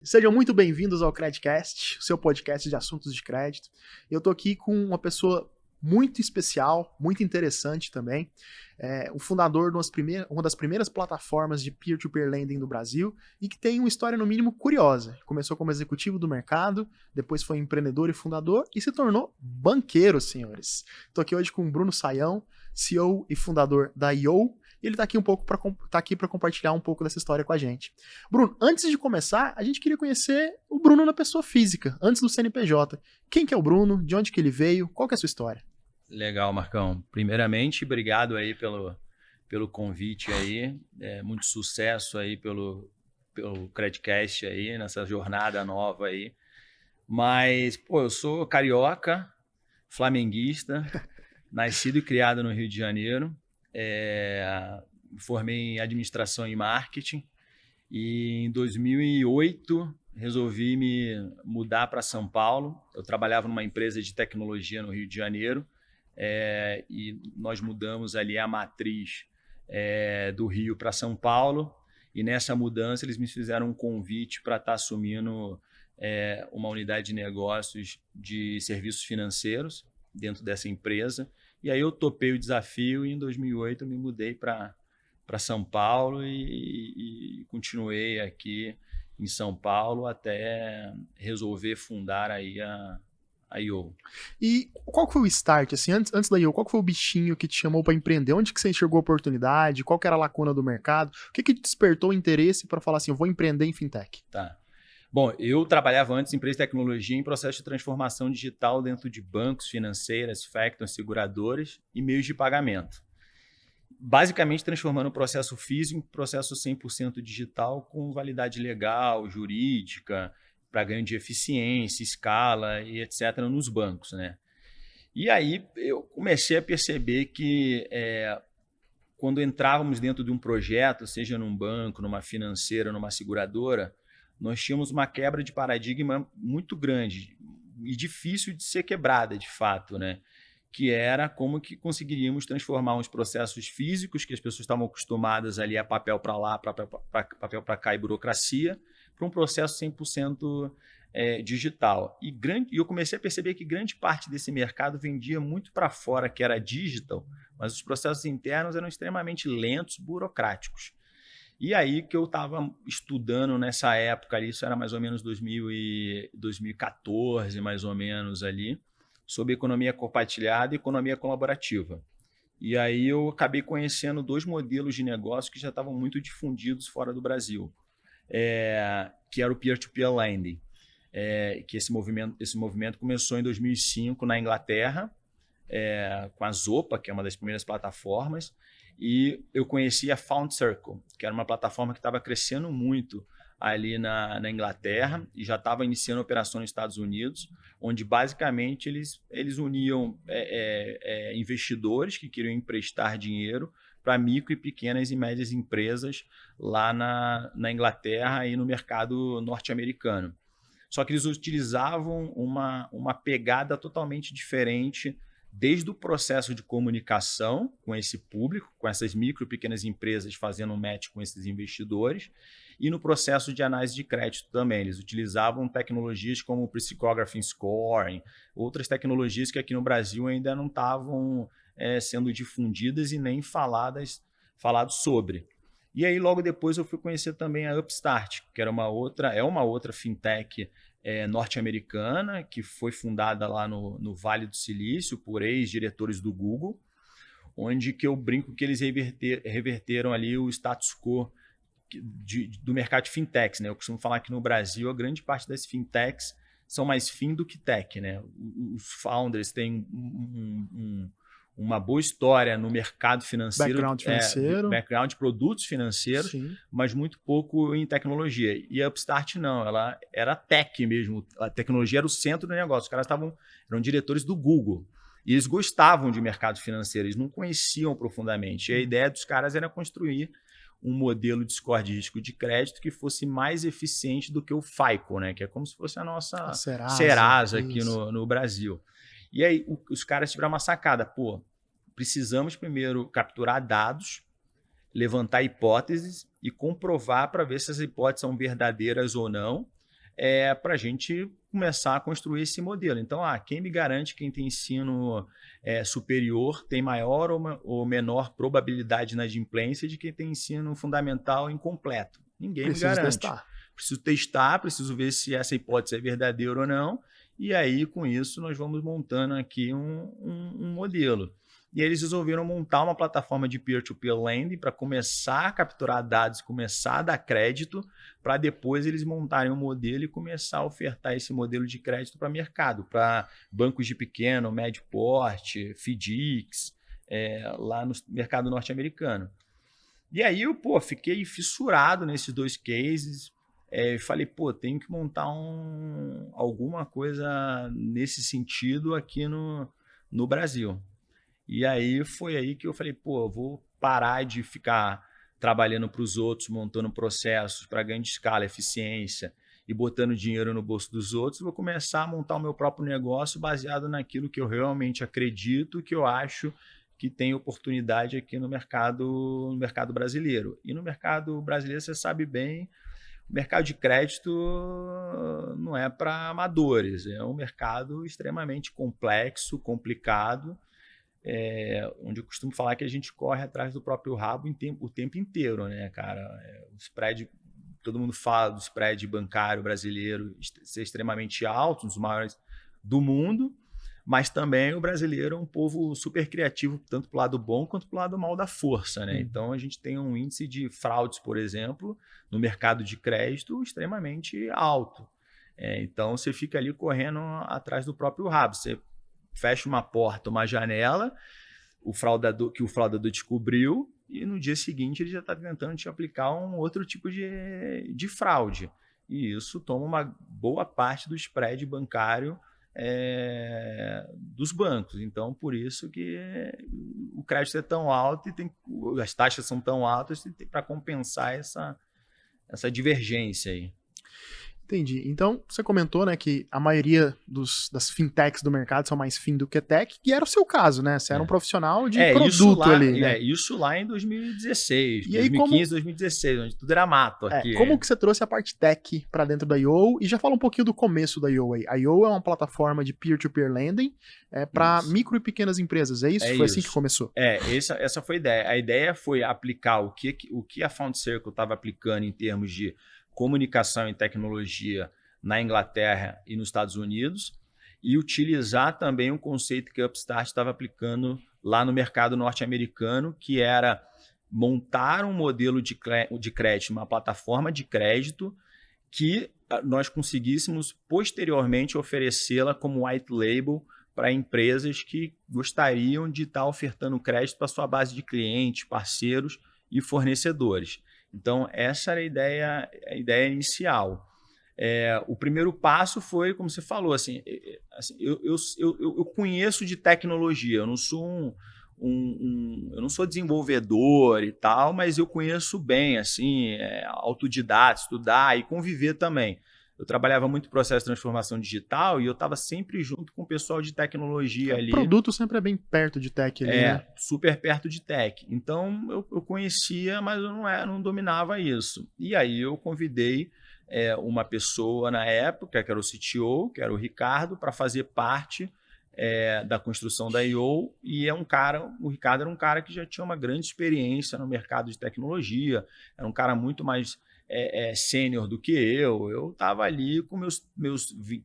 Sejam muito bem-vindos ao Credcast, o seu podcast de assuntos de crédito. Eu estou aqui com uma pessoa muito especial, muito interessante também, o fundador de uma das primeiras plataformas de peer-to-peer lending do Brasil e que tem uma história, no mínimo, curiosa. Começou como executivo do mercado, depois foi empreendedor e fundador e se tornou banqueiro, senhores. Estou aqui hoje com o Bruno Saião, CEO e fundador da IO. E ele está aqui para compartilhar um pouco dessa história com a gente. Bruno, antes de começar, a gente queria conhecer o Bruno na pessoa física, antes do CNPJ. Quem que é o Bruno? De onde que ele veio? Qual que é a sua história? Legal, Marcão. Primeiramente, obrigado aí pelo convite aí. Muito sucesso aí pelo Credcast aí, nessa jornada nova aí. Mas, eu sou carioca, flamenguista, nascido e criado no Rio de Janeiro. Formei em administração e marketing e em 2008 resolvi me mudar para São Paulo. Eu trabalhava numa empresa de tecnologia no Rio de Janeiro e nós mudamos ali a matriz do Rio para São Paulo, e nessa mudança eles me fizeram um convite para estar assumindo uma unidade de negócios de serviços financeiros dentro dessa empresa. E aí eu topei o desafio e em 2008 eu me mudei para São Paulo e continuei aqui em São Paulo até resolver fundar aí a IO. E qual que foi o start, assim, antes da IO, qual que foi o bichinho que te chamou para empreender? Onde que você enxergou a oportunidade? Qual que era a lacuna do mercado? O que te despertou o interesse para falar assim, eu vou empreender em fintech? Tá. Bom, eu trabalhava antes em empresa de tecnologia em processo de transformação digital dentro de bancos, financeiras, factors, seguradoras e meios de pagamento. Basicamente transformando o processo físico em processo 100% digital com validade legal, jurídica, para ganho de eficiência, escala e etc. nos bancos, né? E aí eu comecei a perceber que quando entrávamos dentro de um projeto, seja num banco, numa financeira, numa seguradora, nós tínhamos uma quebra de paradigma muito grande e difícil de ser quebrada, de fato, né? Que era como que conseguiríamos transformar uns processos físicos que as pessoas estavam acostumadas ali a papel para lá, papel para cá e burocracia, para um processo 100% digital. E eu comecei a perceber que grande parte desse mercado vendia muito para fora, que era digital, mas os processos internos eram extremamente lentos, burocráticos. E aí que eu estava estudando nessa época ali, isso era mais ou menos 2014, mais ou menos ali, sobre economia compartilhada e economia colaborativa. E aí eu acabei conhecendo dois modelos de negócio que já estavam muito difundidos fora do Brasil, que era o peer-to-peer lending, que esse movimento começou em 2005 na Inglaterra, com a Zopa, que é uma das primeiras plataformas, e eu conheci a Found Circle, que era uma plataforma que estava crescendo muito ali na Inglaterra e já estava iniciando operação nos Estados Unidos, onde basicamente eles uniam investidores que queriam emprestar dinheiro para micro e pequenas e médias empresas lá na Inglaterra e no mercado norte-americano. Só que eles utilizavam uma pegada totalmente diferente, desde o processo de comunicação com esse público, com essas micro e pequenas empresas fazendo um match com esses investidores, e no processo de análise de crédito também. Eles utilizavam tecnologias como o Psychography Scoring, outras tecnologias que aqui no Brasil ainda não estavam sendo difundidas e nem falado sobre. E aí logo depois eu fui conhecer também a Upstart, que era uma outra fintech norte-americana, que foi fundada lá no Vale do Silício por ex-diretores do Google, onde que eu brinco que eles reverteram ali o status quo do mercado de fintechs, né? Eu costumo falar que no Brasil a grande parte das fintechs são mais fin do que tech, né? Os founders têm uma boa história no mercado financeiro, background de produtos financeiros, sim, mas muito pouco em tecnologia. E a Upstart não, ela era tech mesmo, a tecnologia era o centro do negócio. Os caras eram diretores do Google e eles gostavam de mercado financeiro, eles não conheciam profundamente. E a ideia dos caras era construir um modelo de score de risco de crédito que fosse mais eficiente do que o FICO, né? Que é como se fosse a nossa Serasa aqui no Brasil. E aí os caras tiveram uma sacada, precisamos primeiro capturar dados, levantar hipóteses e comprovar para ver se as hipóteses são verdadeiras ou não, para a gente começar a construir esse modelo. Então, quem me garante que quem tem ensino superior tem maior ou menor probabilidade na adimplência de quem tem ensino fundamental incompleto? Ninguém me garante. Testar. Preciso testar, preciso ver se essa hipótese é verdadeira ou não, e aí, com isso, nós vamos montando aqui um modelo. E eles resolveram montar uma plataforma de peer-to-peer lending para começar a capturar dados, começar a dar crédito, para depois eles montarem um modelo e começar a ofertar esse modelo de crédito para mercado, para bancos de pequeno, médio porte, FDICs, lá no mercado norte-americano. E aí eu fiquei fissurado nesses 2 cases, falei, tenho que montar alguma coisa nesse sentido aqui no Brasil. E aí foi aí que eu falei, vou parar de ficar trabalhando para os outros, montando processos para ganho de escala, eficiência e botando dinheiro no bolso dos outros. Vou começar a montar o meu próprio negócio baseado naquilo que eu realmente acredito, que eu acho que tem oportunidade aqui no mercado brasileiro. E no mercado brasileiro, você sabe bem, o mercado de crédito não é para amadores, é um mercado extremamente complexo, complicado, onde eu costumo falar que a gente corre atrás do próprio rabo o tempo inteiro, né, cara? O spread, todo mundo fala do spread bancário brasileiro ser extremamente alto, um dos maiores do mundo, mas também o brasileiro é um povo super criativo, tanto para o lado bom quanto para o lado mal da força, né? Então a gente tem um índice de fraudes, por exemplo, no mercado de crédito extremamente alto. Então você fica ali correndo atrás do próprio rabo. Você fecha uma porta, uma janela, que o fraudador descobriu, e no dia seguinte ele já está tentando te aplicar um outro tipo de fraude. E isso toma uma boa parte do spread bancário dos bancos. Então, por isso que o crédito é tão alto e as taxas são tão altas para compensar essa divergência aí. Entendi. Então, você comentou, né, que a maioria das fintechs do mercado são mais fin do que tech, que era o seu caso, né? Você era um profissional de produto ali, né? Isso lá em 2016, e 2015, 2016, onde tudo era mato aqui. Como que você trouxe a parte tech para dentro da IO? E já fala um pouquinho do começo da IO aí. A IO é uma plataforma de peer-to-peer lending para micro e pequenas empresas, é isso? Foi assim que começou? Essa foi a ideia. A ideia foi aplicar o que a Found Circle estava aplicando em termos de comunicação e tecnologia na Inglaterra e nos Estados Unidos, e utilizar também um conceito que a Upstart estava aplicando lá no mercado norte-americano, que era montar um modelo de crédito, uma plataforma de crédito que nós conseguíssemos posteriormente oferecê-la como white label para empresas que gostariam de estar ofertando crédito para sua base de clientes, parceiros e fornecedores. Então, essa era a ideia inicial. O primeiro passo foi, como você falou, eu conheço de tecnologia, eu não sou eu não sou desenvolvedor e tal, mas eu conheço bem, autodidata, estudar e conviver também. Eu trabalhava muito em processo de transformação digital e eu estava sempre junto com o pessoal de tecnologia ali. O produto sempre é bem perto de tech ali, né? Super perto de tech. Então, eu conhecia, mas eu não dominava isso. E aí eu convidei uma pessoa na época, que era o CTO, que era o Ricardo, para fazer parte da construção da IO. E o Ricardo era um cara que já tinha uma grande experiência no mercado de tecnologia, era um cara muito mais sênior do que eu. Eu estava ali com meus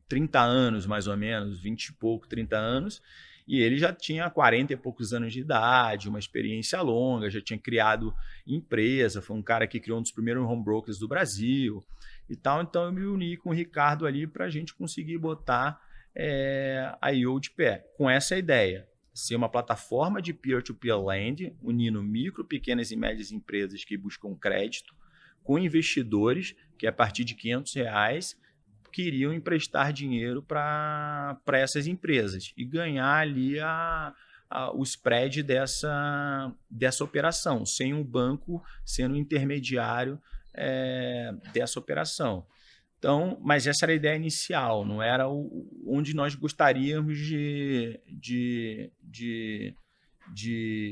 30 anos, mais ou menos, 20 e pouco, 30 anos, e ele já tinha 40 e poucos anos de idade, uma experiência longa, já tinha criado empresa, foi um cara que criou um dos primeiros home brokers do Brasil e tal. Então eu me uni com o Ricardo ali para a gente conseguir botar a IO de pé, com essa ideia: ser uma plataforma de peer-to-peer lending, unindo micro, pequenas e médias empresas que buscam crédito, com investidores que, a partir de R$500, queriam emprestar dinheiro para essas empresas e ganhar ali o spread dessa operação, sem um banco sendo intermediário dessa operação. Então, mas essa era a ideia inicial, não era onde nós gostaríamos de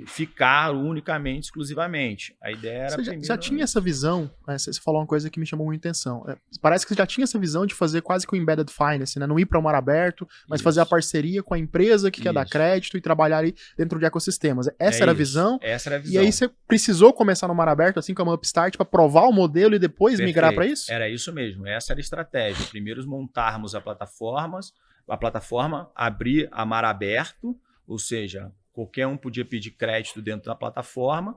ficar unicamente, exclusivamente. A ideia era... Você já tinha essa visão, né? Você falou uma coisa que me chamou muita atenção. Parece que você já tinha essa visão de fazer quase que o embedded finance, né? Não ir para o mar aberto, mas fazer a parceria com a empresa que quer dar crédito e trabalhar ali dentro de ecossistemas. Essa era a visão. Essa era a visão. E aí você precisou começar no mar aberto, assim como a Upstart, para provar o modelo e depois migrar para isso? Era isso mesmo. Essa era a estratégia. Primeiro montarmos a plataforma, abrir a mar aberto, ou seja, qualquer um podia pedir crédito dentro da plataforma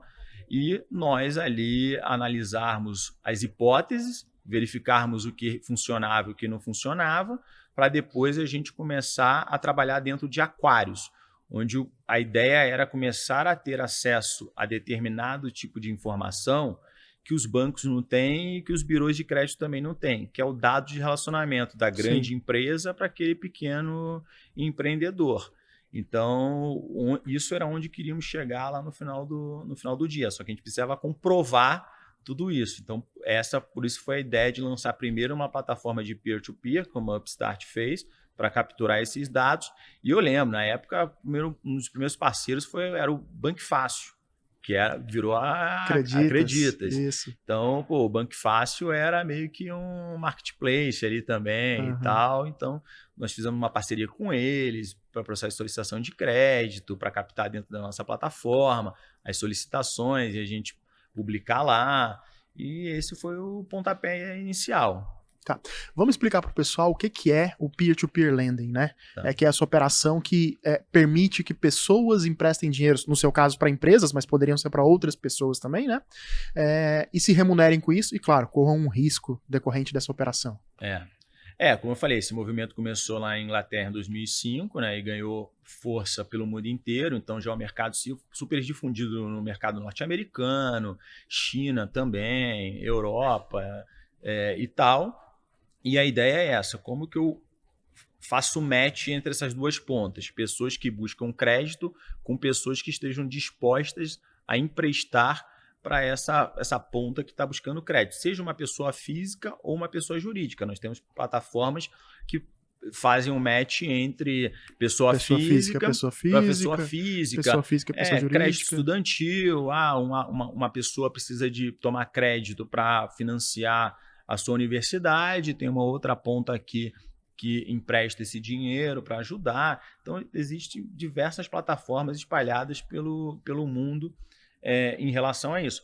e nós ali analisarmos as hipóteses, verificarmos o que funcionava e o que não funcionava, para depois a gente começar a trabalhar dentro de aquários, onde a ideia era começar a ter acesso a determinado tipo de informação que os bancos não têm e que os birôs de crédito também não têm, que é o dado de relacionamento da grande empresa para aquele pequeno empreendedor. Então, isso era onde queríamos chegar lá no final do dia, só que a gente precisava comprovar tudo isso. Então, por isso foi a ideia de lançar primeiro uma plataforma de peer-to-peer, como a Upstart fez, para capturar esses dados. E eu lembro, na época, um dos primeiros parceiros era o BancFácil, que virou a Acreditas. Isso. Então, o BancFácil era meio que um marketplace ali também e tal. Então, nós fizemos uma parceria com eles para processo de solicitação de crédito, para captar dentro da nossa plataforma as solicitações e a gente publicar lá. E esse foi o pontapé inicial. Tá. Vamos explicar para o pessoal o que é o peer-to-peer lending, né? Tá. Que é essa operação que permite que pessoas emprestem dinheiro, no seu caso para empresas, mas poderiam ser para outras pessoas também, né? E se remunerem com isso e, claro, corram um risco decorrente dessa operação. Como eu falei, esse movimento começou lá em Inglaterra em 2005, né, e ganhou força pelo mundo inteiro, então já é um mercado super difundido no mercado norte-americano, China também, Europa e tal. E a ideia é essa, como que eu faço match entre essas duas pontas? Pessoas que buscam crédito com pessoas que estejam dispostas a emprestar para essa ponta que está buscando crédito, seja uma pessoa física ou uma pessoa jurídica. Nós temos plataformas que fazem um match entre pessoa física para pessoa física, pessoa jurídica. Crédito estudantil, uma pessoa precisa de tomar crédito para financiar a sua universidade, tem uma outra ponta aqui que empresta esse dinheiro para ajudar. Então, existem diversas plataformas espalhadas pelo mundo em relação a isso.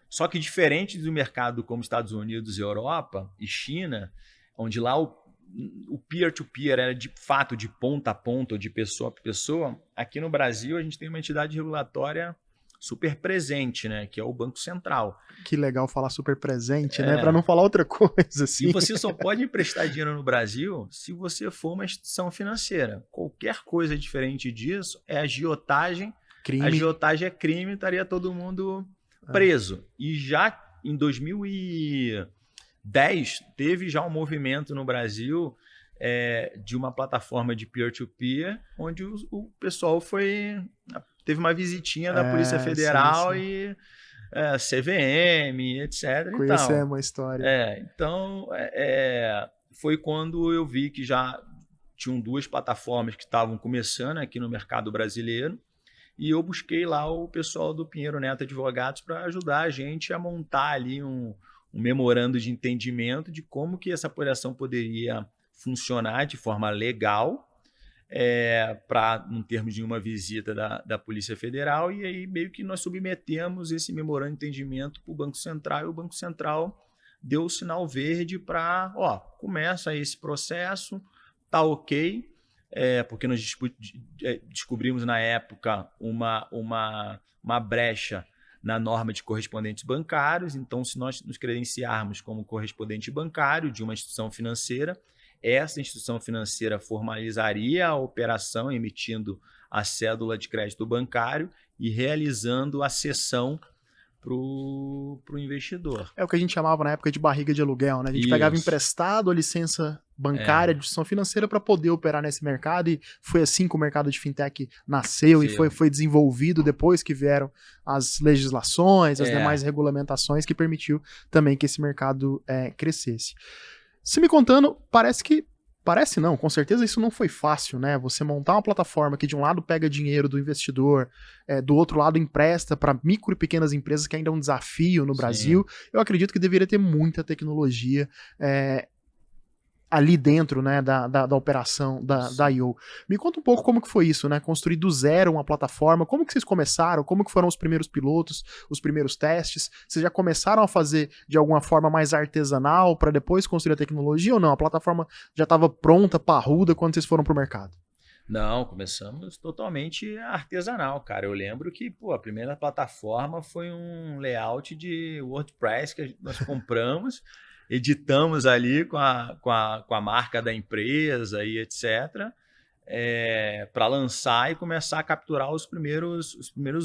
Só que diferente do mercado como Estados Unidos, Europa e China, onde lá o peer-to-peer era de fato de ponta a ponta ou de pessoa para pessoa, aqui no Brasil a gente tem uma entidade regulatória super presente, né, que é o Banco Central. Que legal falar super presente, né, para não falar outra coisa assim. E você só pode emprestar dinheiro no Brasil se você for uma instituição financeira. Qualquer coisa diferente disso é agiotagem. Crime. Agiotagem é crime, estaria todo mundo preso. E já em 2010 teve já um movimento no Brasil de uma plataforma de peer-to-peer, onde o pessoal teve uma visitinha da Polícia Federal e CVM, etc. Conhecemos a história. Então, foi quando eu vi que já tinham duas plataformas que estavam começando aqui no mercado brasileiro, e eu busquei lá o pessoal do Pinheiro Neto Advogados para ajudar a gente a montar ali um memorando de entendimento de como que essa operação poderia funcionar de forma legal, para não termos nenhuma visita da Polícia Federal, e aí meio que nós submetemos esse memorando de entendimento para o Banco Central, e o Banco Central deu o sinal verde para, começa esse processo, tá ok, porque nós descobrimos na época uma brecha na norma de correspondentes bancários. Então, se nós nos credenciarmos como correspondente bancário de uma instituição financeira, essa instituição financeira formalizaria a operação emitindo a cédula de crédito bancário e realizando a cessão para o investidor. É o que a gente chamava na época de barriga de aluguel, né? A gente pegava emprestado a licença bancária de instituição financeira para poder operar nesse mercado, e foi assim que o mercado de fintech nasceu e foi desenvolvido depois que vieram as legislações, as demais regulamentações, que permitiu também que esse mercado crescesse. Se me contando, parece que Parece não, com certeza isso não foi fácil, né? Você montar uma plataforma que de um lado pega dinheiro do investidor, do outro lado empresta para micro e pequenas empresas, que ainda é um desafio no Brasil. Eu acredito que deveria ter muita tecnologia ali dentro, né, da operação da I.O. Me conta um pouco como que foi isso, né? Construir do zero uma plataforma, como que vocês começaram, como que foram os primeiros pilotos, os primeiros testes? Vocês já começaram a fazer de alguma forma mais artesanal para depois construir a tecnologia ou não? A plataforma já estava pronta, parruda, quando vocês foram para o mercado? Não, começamos totalmente artesanal, cara. Eu lembro que, a primeira plataforma foi um layout de WordPress que nós compramos, editamos ali com a marca da empresa e etc., para lançar e começar a capturar os primeiros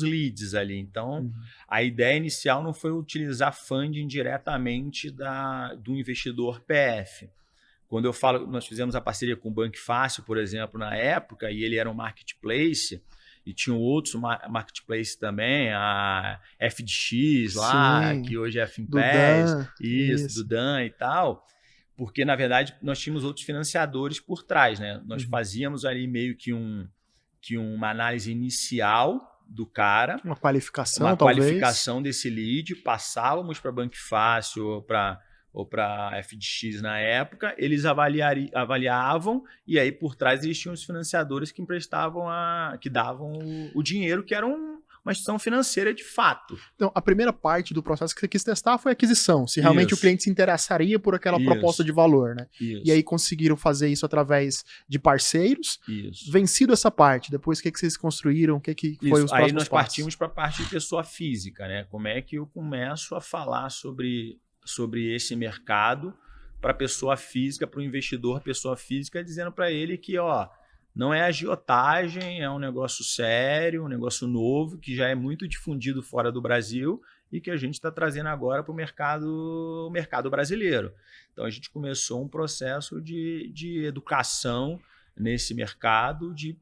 leads ali. Então, a ideia inicial não foi utilizar funding diretamente do investidor PF. Quando eu falo, nós fizemos a parceria com o Banco Fácil, por exemplo, na época, e ele era um marketplace, e tinham outros marketplaces também, a FDX lá, Sim, que hoje é a Finpass, isso. do Dan e tal, porque, na verdade, nós tínhamos outros financiadores por trás, né? Nós fazíamos ali meio que uma análise inicial do cara, uma qualificação, uma talvez. qualificação desse lead, passávamos para Banco Fácil ou para FDX na época, eles avaliavam, e aí por trás existiam os financiadores que que davam o dinheiro, que era uma instituição financeira de fato. Então, a primeira parte do processo que você quis testar foi a aquisição, se realmente o cliente se interessaria por aquela proposta de valor, né? E aí conseguiram fazer isso através de parceiros. Vencido essa parte, depois o que vocês construíram, o que foi os próximos passos? Aí nós partimos para a parte de pessoa física, né? Como é que eu começo a falar sobre esse mercado para pessoa física, para o investidor pessoa física, dizendo para ele que não é agiotagem, é um negócio sério, um negócio novo, que já é muito difundido fora do Brasil e que a gente está trazendo agora para o mercado brasileiro. Então, a gente começou um processo de educação nesse mercado, de,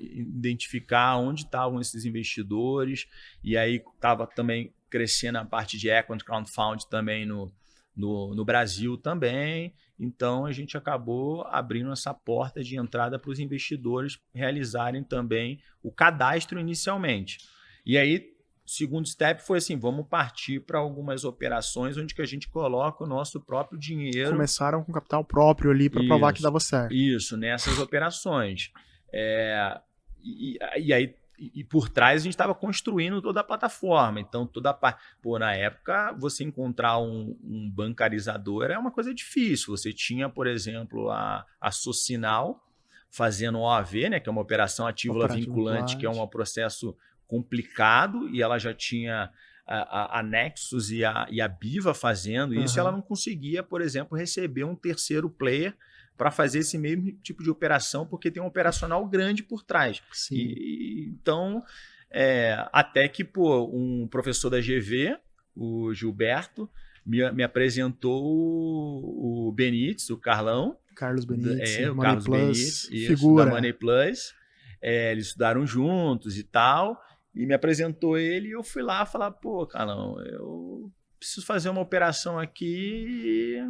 identificar onde estavam esses investidores, e aí estava também crescendo a parte de equity crowdfunding também no Brasil também. Então, a gente acabou abrindo essa porta de entrada para os investidores realizarem também o cadastro inicialmente. E aí, o segundo step foi assim, vamos partir para algumas operações onde que a gente coloca o nosso próprio dinheiro. Começaram com capital próprio ali para provar que dava certo. Isso, nessas operações. E aí, e por trás a gente estava construindo toda a plataforma. Então, toda a parte. Na época, você encontrar um bancarizador era uma coisa difícil. Você tinha, por exemplo, a Socinal fazendo OAV, né, que é uma operação ativa vinculante, que é um processo complicado, e ela já tinha a Nexus e a Biva fazendo isso. Ela não conseguia, por exemplo, receber um terceiro player para fazer esse mesmo tipo de operação, porque tem um operacional grande por trás. Então, até que um professor da GV, o Gilberto, me apresentou o Benítez, o Carlão. Carlos Benítez, o Carlos Benítez, figura da Money Plus. Eles estudaram juntos e tal, e me apresentou ele, e eu fui lá falar, Carlão, eu preciso fazer uma operação aqui,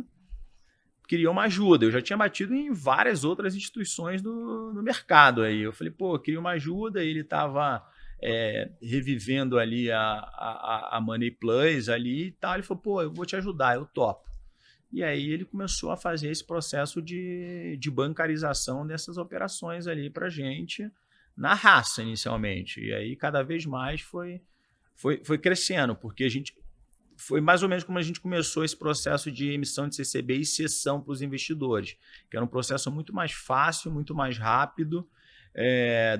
queria uma ajuda. Eu já tinha batido em várias outras instituições no mercado. Aí eu falei, queria uma ajuda. Ele estava revivendo ali a Money Plus ali e tal. Ele falou, eu vou te ajudar, eu topo. E aí ele começou a fazer esse processo de bancarização dessas operações ali para a gente, na raça inicialmente. E aí cada vez mais foi crescendo, porque a gente... Foi mais ou menos como a gente começou esse processo de emissão de CCB e cessão para os investidores, que era um processo muito mais fácil, muito mais rápido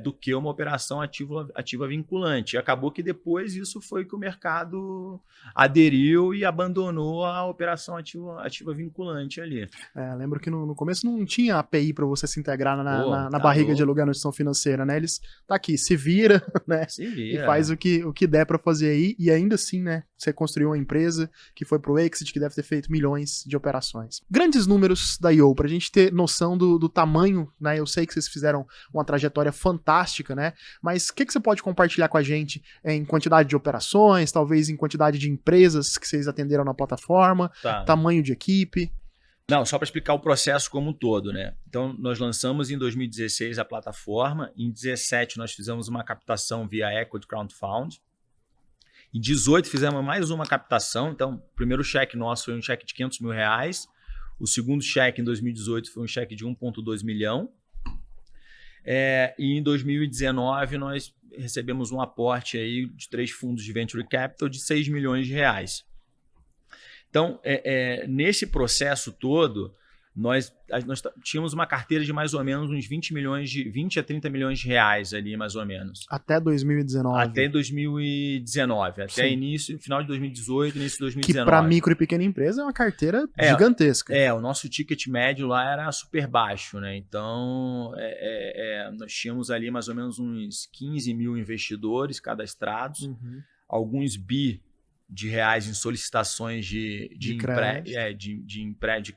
do que uma operação ativa vinculante. E acabou que depois isso foi que o mercado aderiu e abandonou a operação ativa vinculante ali. Lembro que no começo não tinha API para você se integrar na barriga de aluguel na instituição financeira, né? Eles tá aqui, se vira, né? Se vira. E faz o que der para fazer aí, e ainda assim, né? Você construiu uma empresa que foi pro exit, que deve ter feito milhões de operações. Grandes números da I.O., pra gente ter noção do tamanho, né? Eu sei que vocês fizeram uma trajetória fantástica, né? Mas o que você pode compartilhar com a gente em quantidade de operações, talvez em quantidade de empresas que vocês atenderam na plataforma, tamanho de equipe? Não, só para explicar o processo como um todo, né? Então, nós lançamos em 2016 a plataforma, em 2017 nós fizemos uma captação via Equity Crowdfund, em 2018 fizemos mais uma captação, então o primeiro cheque nosso foi um cheque de R$500 mil, o segundo cheque em 2018 foi um cheque de 1,2 milhão, e em 2019 nós recebemos um aporte aí de 3 fundos de Venture Capital de R$6 milhões. Então, nesse processo todo, nós tínhamos uma carteira de mais ou menos uns 20 a 30 milhões de reais ali, mais ou menos. Até 2019. Até 2019. Até final de 2018, início de 2019. Que para micro e pequena empresa é uma carteira gigantesca. O nosso ticket médio lá era super baixo, né? Então, nós tínhamos ali mais ou menos uns 15 mil investidores cadastrados, alguns bi de reais em solicitações de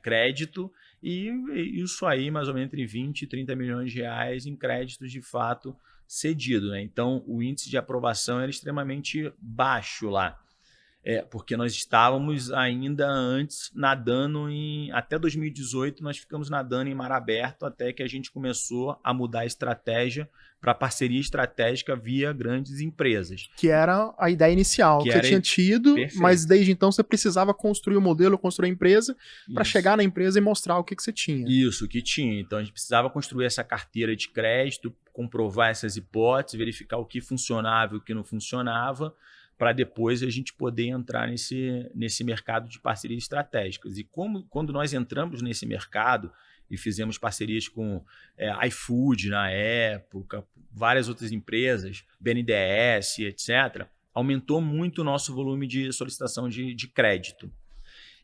crédito, e isso aí mais ou menos entre 20 e 30 milhões de reais em créditos de fato cedido, né? Então o índice de aprovação era extremamente baixo lá, porque nós estávamos ainda antes nadando até 2018 nós ficamos nadando em mar aberto até que a gente começou a mudar a estratégia para parceria estratégica via grandes empresas. Que era a ideia inicial que você tinha tido, perfeito. Mas desde então você precisava construir o modelo, construir a empresa para chegar na empresa e mostrar o que você tinha. Isso, o que tinha. Então a gente precisava construir essa carteira de crédito, comprovar essas hipóteses, verificar o que funcionava e o que não funcionava, para depois a gente poder entrar nesse mercado de parcerias estratégicas. E quando nós entramos nesse mercado e fizemos parcerias com iFood na época, várias outras empresas, BNDES, etc., aumentou muito o nosso volume de solicitação de crédito.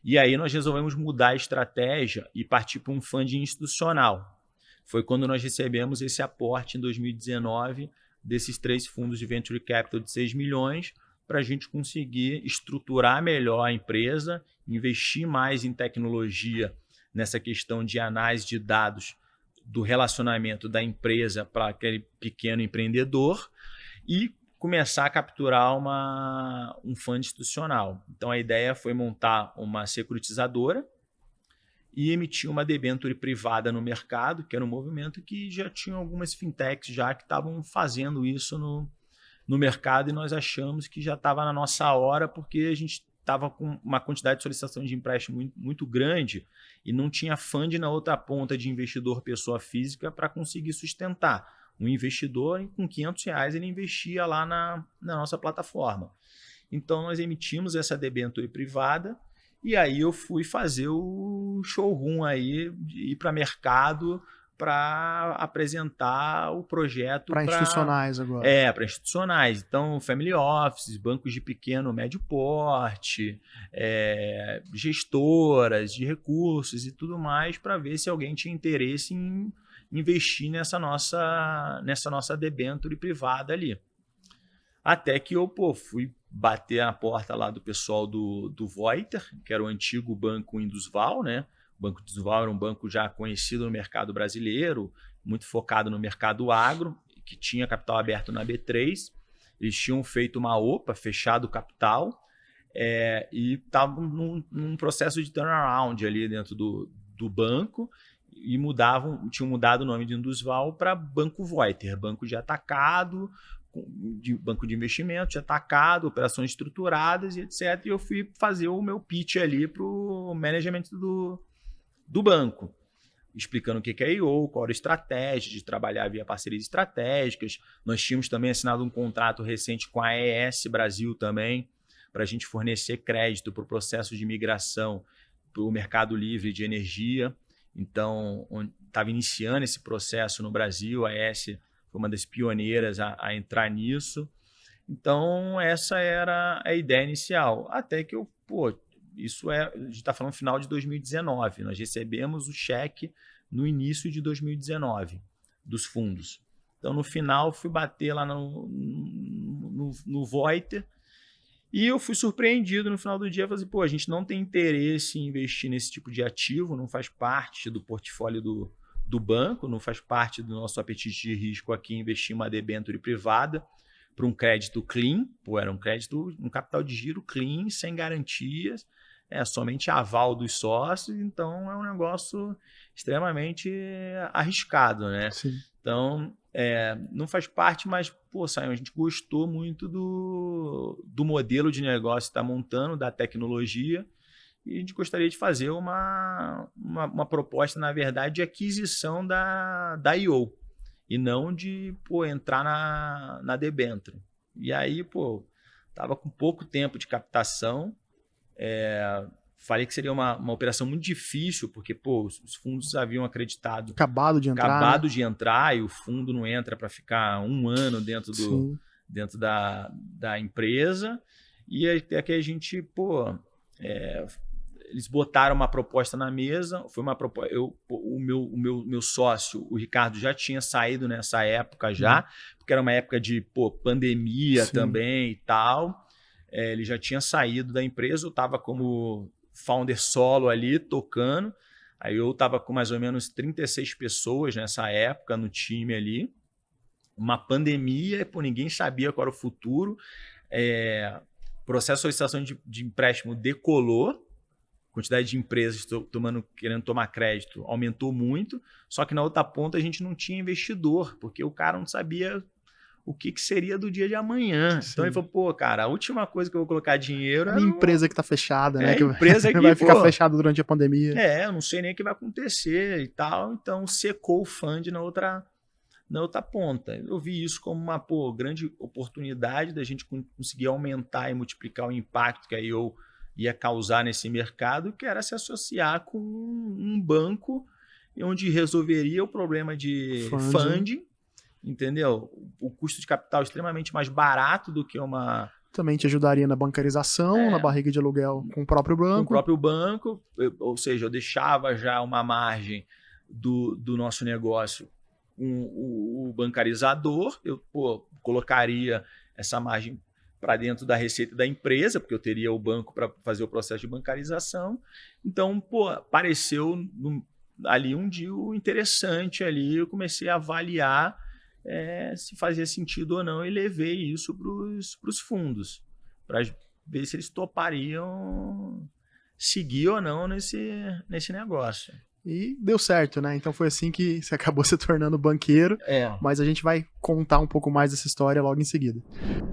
E aí nós resolvemos mudar a estratégia e partir para um funding institucional. Foi quando nós recebemos esse aporte em 2019 desses 3 fundos de Venture Capital de 6 milhões, para a gente conseguir estruturar melhor a empresa, investir mais em tecnologia nessa questão de análise de dados do relacionamento da empresa para aquele pequeno empreendedor e começar a capturar um fundo institucional. Então, a ideia foi montar uma securitizadora e emitir uma debênture privada no mercado, que era um movimento que já tinha algumas fintechs já que estavam fazendo isso no mercado, e nós achamos que já estava na nossa hora, porque a gente estava com uma quantidade de solicitações de empréstimo muito, muito grande e não tinha fund na outra ponta de investidor pessoa física para conseguir sustentar. Um investidor, com R$500, ele investia lá na nossa plataforma. Então, nós emitimos essa debênture privada e aí eu fui fazer o showroom aí, ir para mercado para apresentar o projeto para institucionais agora. Para institucionais. Então, family offices, bancos de pequeno, médio porte, gestoras de recursos e tudo mais, para ver se alguém tinha interesse em investir nessa nossa debênture privada ali. Até que eu fui bater na porta lá do pessoal do Voiter, que era o antigo Banco Indusval, né? O Banco Indusval era um banco já conhecido no mercado brasileiro, muito focado no mercado agro, que tinha capital aberto na B3. Eles tinham feito uma OPA, fechado o capital, e estavam num processo de turnaround ali dentro do banco, e tinham mudado o nome de Indusval para Banco Voiter, banco de atacado, banco de investimento, de atacado, operações estruturadas e etc. E eu fui fazer o meu pitch ali para o management do banco, explicando o que é I.O., qual era a estratégia de trabalhar via parcerias estratégicas. Nós tínhamos também assinado um contrato recente com a AES Brasil também, para a gente fornecer crédito para o processo de migração para o mercado livre de energia. Então, estava iniciando esse processo no Brasil, a AES foi uma das pioneiras a entrar nisso. Então, essa era a ideia inicial. Até que a gente está falando final de 2019. Nós recebemos o cheque no início de 2019 dos fundos. Então, no final, fui bater lá no Voiter e eu fui surpreendido no final do dia. Falei assim, a gente não tem interesse em investir nesse tipo de ativo, não faz parte do portfólio do banco, não faz parte do nosso apetite de risco aqui investir em uma debênture privada para um crédito clean. Era um capital de giro clean, sem garantias, somente aval dos sócios, então é um negócio extremamente arriscado, né? Sim. Então, não faz parte, mas, pô, Sayão, a gente gostou muito do modelo de negócio que está montando, da tecnologia, e a gente gostaria de fazer uma proposta, na verdade, de aquisição da I.O. e não de, pô, entrar na debênture. E aí, pô, estava com pouco tempo de captação, falei que seria uma operação muito difícil, porque, pô, os fundos haviam acreditado, Acabado de entrar, acabado né? de entrar, e o fundo não entra para ficar um ano dentro da empresa. E até que a gente, pô, eles botaram uma proposta na mesa. Foi uma proposta. O meu sócio, o Ricardo, já tinha saído nessa época já, porque era uma época de, pô, pandemia também e tal. Ele já tinha saído da empresa, eu estava como founder solo ali, tocando. Aí eu estava com mais ou menos 36 pessoas nessa época no time ali. Uma pandemia, pô, ninguém sabia qual era o futuro. O processo de solicitação de empréstimo decolou. A quantidade de empresas querendo tomar crédito aumentou muito. Só que na outra ponta a gente não tinha investidor, porque o cara não sabia o que seria do dia de amanhã. Sim. Então ele falou, pô, cara, a última coisa que eu vou colocar dinheiro é uma empresa que tá fechada, né? A empresa que vai ficar fechada durante a pandemia. Eu não sei nem o que vai acontecer e tal. Então secou o fund na outra ponta. Eu vi isso como uma, pô, grande oportunidade da gente conseguir aumentar e multiplicar o impacto que a I.O. ia causar nesse mercado, que era se associar com um banco onde resolveria o problema de funding, entendeu? O custo de capital extremamente mais barato do que uma... Também te ajudaria na bancarização, na barriga de aluguel com o próprio banco. Com o próprio banco, ou seja, eu deixava já uma margem do nosso negócio com o bancarizador, eu, pô, colocaria essa margem para dentro da receita da empresa, porque eu teria o banco para fazer o processo de bancarização. Então, pô, apareceu ali um deal interessante ali, eu comecei a avaliar se fazia sentido ou não, e levei isso para os fundos, para ver se eles topariam seguir ou não nesse negócio. E deu certo, né? Então foi assim que você acabou se tornando banqueiro. Mas a gente vai contar um pouco mais dessa história logo em seguida.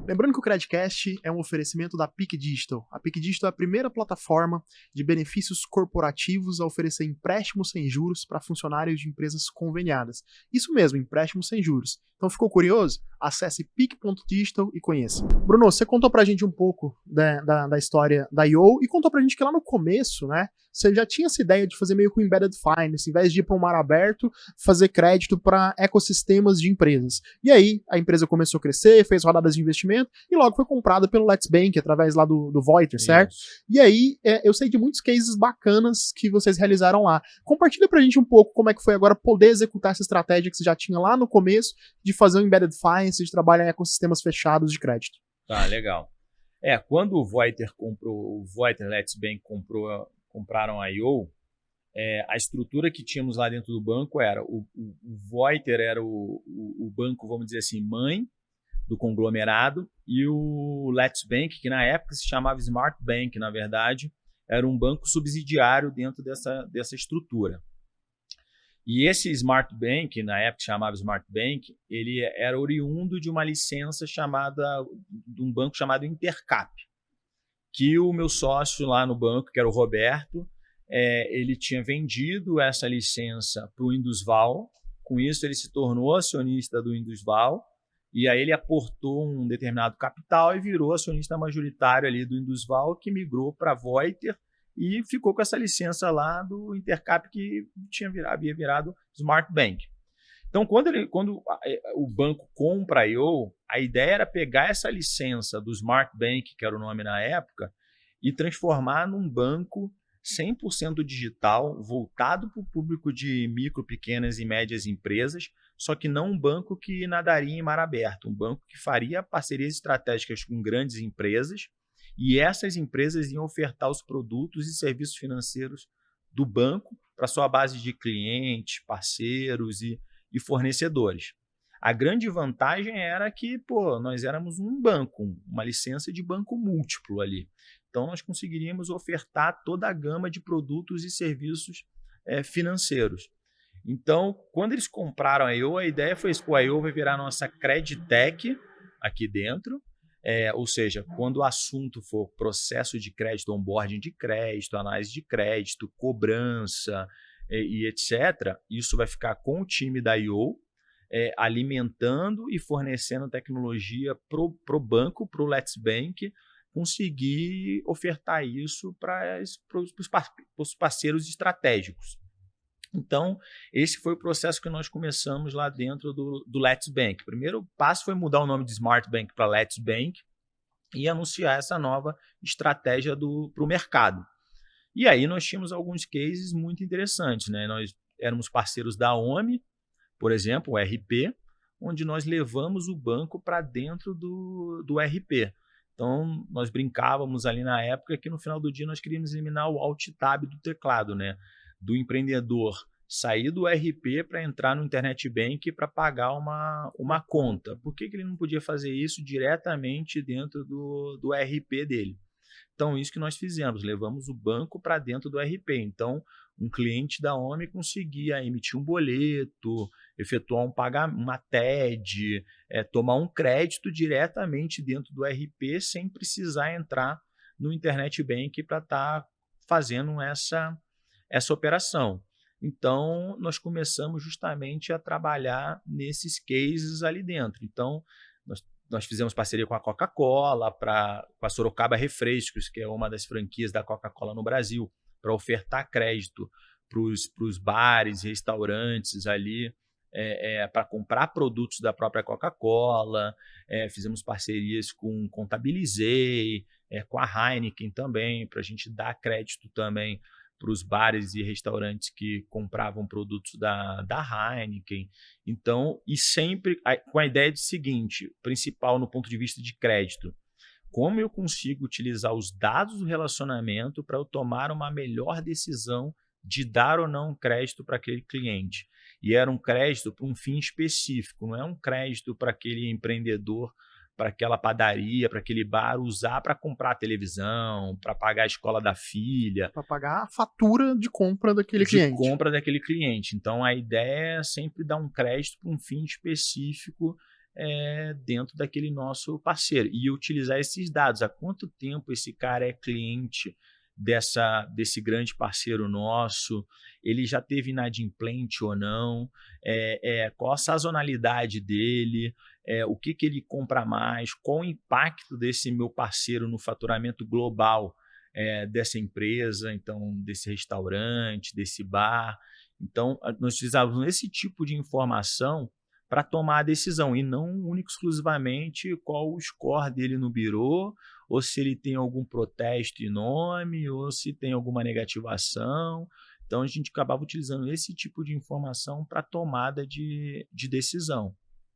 Lembrando que o Credcast é um oferecimento da PIC Digital. A PIC Digital é a primeira plataforma de benefícios corporativos a oferecer empréstimos sem juros para funcionários de empresas conveniadas. Isso mesmo, empréstimos sem juros. Então ficou curioso? Acesse pic.digital e conheça. Bruno, você contou pra gente um pouco da história da I.O. e contou pra gente que lá no começo, né, você já tinha essa ideia de fazer meio que um embedded finance, em vez de ir para um mar aberto, fazer crédito para ecossistemas de empresas. E aí, a empresa começou a crescer, fez rodadas de investimento e logo foi comprada pelo Let's Bank, através lá do Voiter, certo? Isso. E aí, eu sei de muitos cases bacanas que vocês realizaram lá. Compartilha pra gente um pouco como é que foi agora poder executar essa estratégia que você já tinha lá no começo, de fazer um embedded finance, de trabalhar em ecossistemas fechados de crédito. Tá, legal. Quando o Voiter Let's Bank compraram a I.O., a estrutura que tínhamos lá dentro do banco era o Voiter era o banco, vamos dizer assim, mãe do conglomerado, e o Let's Bank, que na época se chamava Smart Bank, na verdade, era um banco subsidiário dentro dessa estrutura. E esse Smart Bank, na época chamava Smart Bank, ele era oriundo de uma licença de um banco chamado Intercap, que o meu sócio lá no banco, que era o Roberto, ele tinha vendido essa licença para o Indusval. Com isso, ele se tornou acionista do Indusval, e aí ele aportou um determinado capital e virou acionista majoritário ali do Indusval, que migrou para a Voiter e ficou com essa licença lá do Intercap, que havia virado Smart Bank. Então, quando o banco compra a I.O., a ideia era pegar essa licença do Smart Bank, que era o nome na época, e transformar num banco 100% digital, voltado para o público de micro, pequenas e médias empresas, só que não um banco que nadaria em mar aberto, um banco que faria parcerias estratégicas com grandes empresas, e essas empresas iam ofertar os produtos e serviços financeiros do banco para sua base de clientes, parceiros e fornecedores. A grande vantagem era que, nós éramos um banco, uma licença de banco múltiplo ali. Então, nós conseguiríamos ofertar toda a gama de produtos e serviços financeiros. Então, quando eles compraram a IO, a ideia foi isso: a IO vai virar nossa Creditech aqui dentro, ou seja, quando o assunto for processo de crédito, onboarding de crédito, análise de crédito, cobrança e etc., isso vai ficar com o time da IO, alimentando e fornecendo tecnologia para o banco, para o Let's Bank, conseguir ofertar isso para os parceiros estratégicos. Então, esse foi o processo que nós começamos lá dentro do Let's Bank. O primeiro passo foi mudar o nome de Smart Bank para Let's Bank e anunciar essa nova estratégia para o mercado. E aí nós tínhamos alguns cases muito interessantes, né? Nós éramos parceiros da OMI, por exemplo, o RP, onde nós levamos o banco para dentro do RP. Então, nós brincávamos ali na época que no final do dia nós queríamos eliminar o Alt-Tab do teclado, né? Do empreendedor sair do RP para entrar no Internet Bank para pagar uma conta. Por que ele não podia fazer isso diretamente dentro do RP dele? Então, isso que nós fizemos, levamos o banco para dentro do RP. Então, um cliente da OMI conseguia emitir um boleto, efetuar uma TED, tomar um crédito diretamente dentro do RP sem precisar entrar no Internet Bank para estar fazendo essa operação. Então, nós começamos justamente a trabalhar nesses cases ali dentro. Então, nós fizemos parceria com a Coca-Cola, com a Sorocaba Refrescos, que é uma das franquias da Coca-Cola no Brasil, para ofertar crédito para os bares e restaurantes ali, para comprar produtos da própria Coca-Cola. Fizemos parcerias com Contabilizei, com a Heineken também, para a gente dar crédito também para os bares e restaurantes que compravam produtos da Heineken. Então, e sempre com a ideia de seguinte, principal no ponto de vista de crédito: como eu consigo utilizar os dados do relacionamento para eu tomar uma melhor decisão de dar ou não crédito para aquele cliente. E era um crédito para um fim específico, não é um crédito para aquele empreendedor, para aquela padaria, para aquele bar usar para comprar a televisão, para pagar a escola da filha. Para pagar a fatura de compra daquele cliente. Então, a ideia é sempre dar um crédito para um fim específico dentro daquele nosso parceiro. E utilizar esses dados. Há quanto tempo esse cara é cliente desse grande parceiro nosso? Ele já teve inadimplente ou não? Qual a sazonalidade dele? O que ele compra mais? Qual o impacto desse meu parceiro no faturamento global dessa empresa, então desse restaurante, desse bar? Então, nós utilizávamos esse tipo de informação para tomar a decisão, e não único exclusivamente qual o score dele no birô, ou se ele tem algum protesto em nome, ou se tem alguma negativação. Então, a gente acabava utilizando esse tipo de informação para tomada de decisão.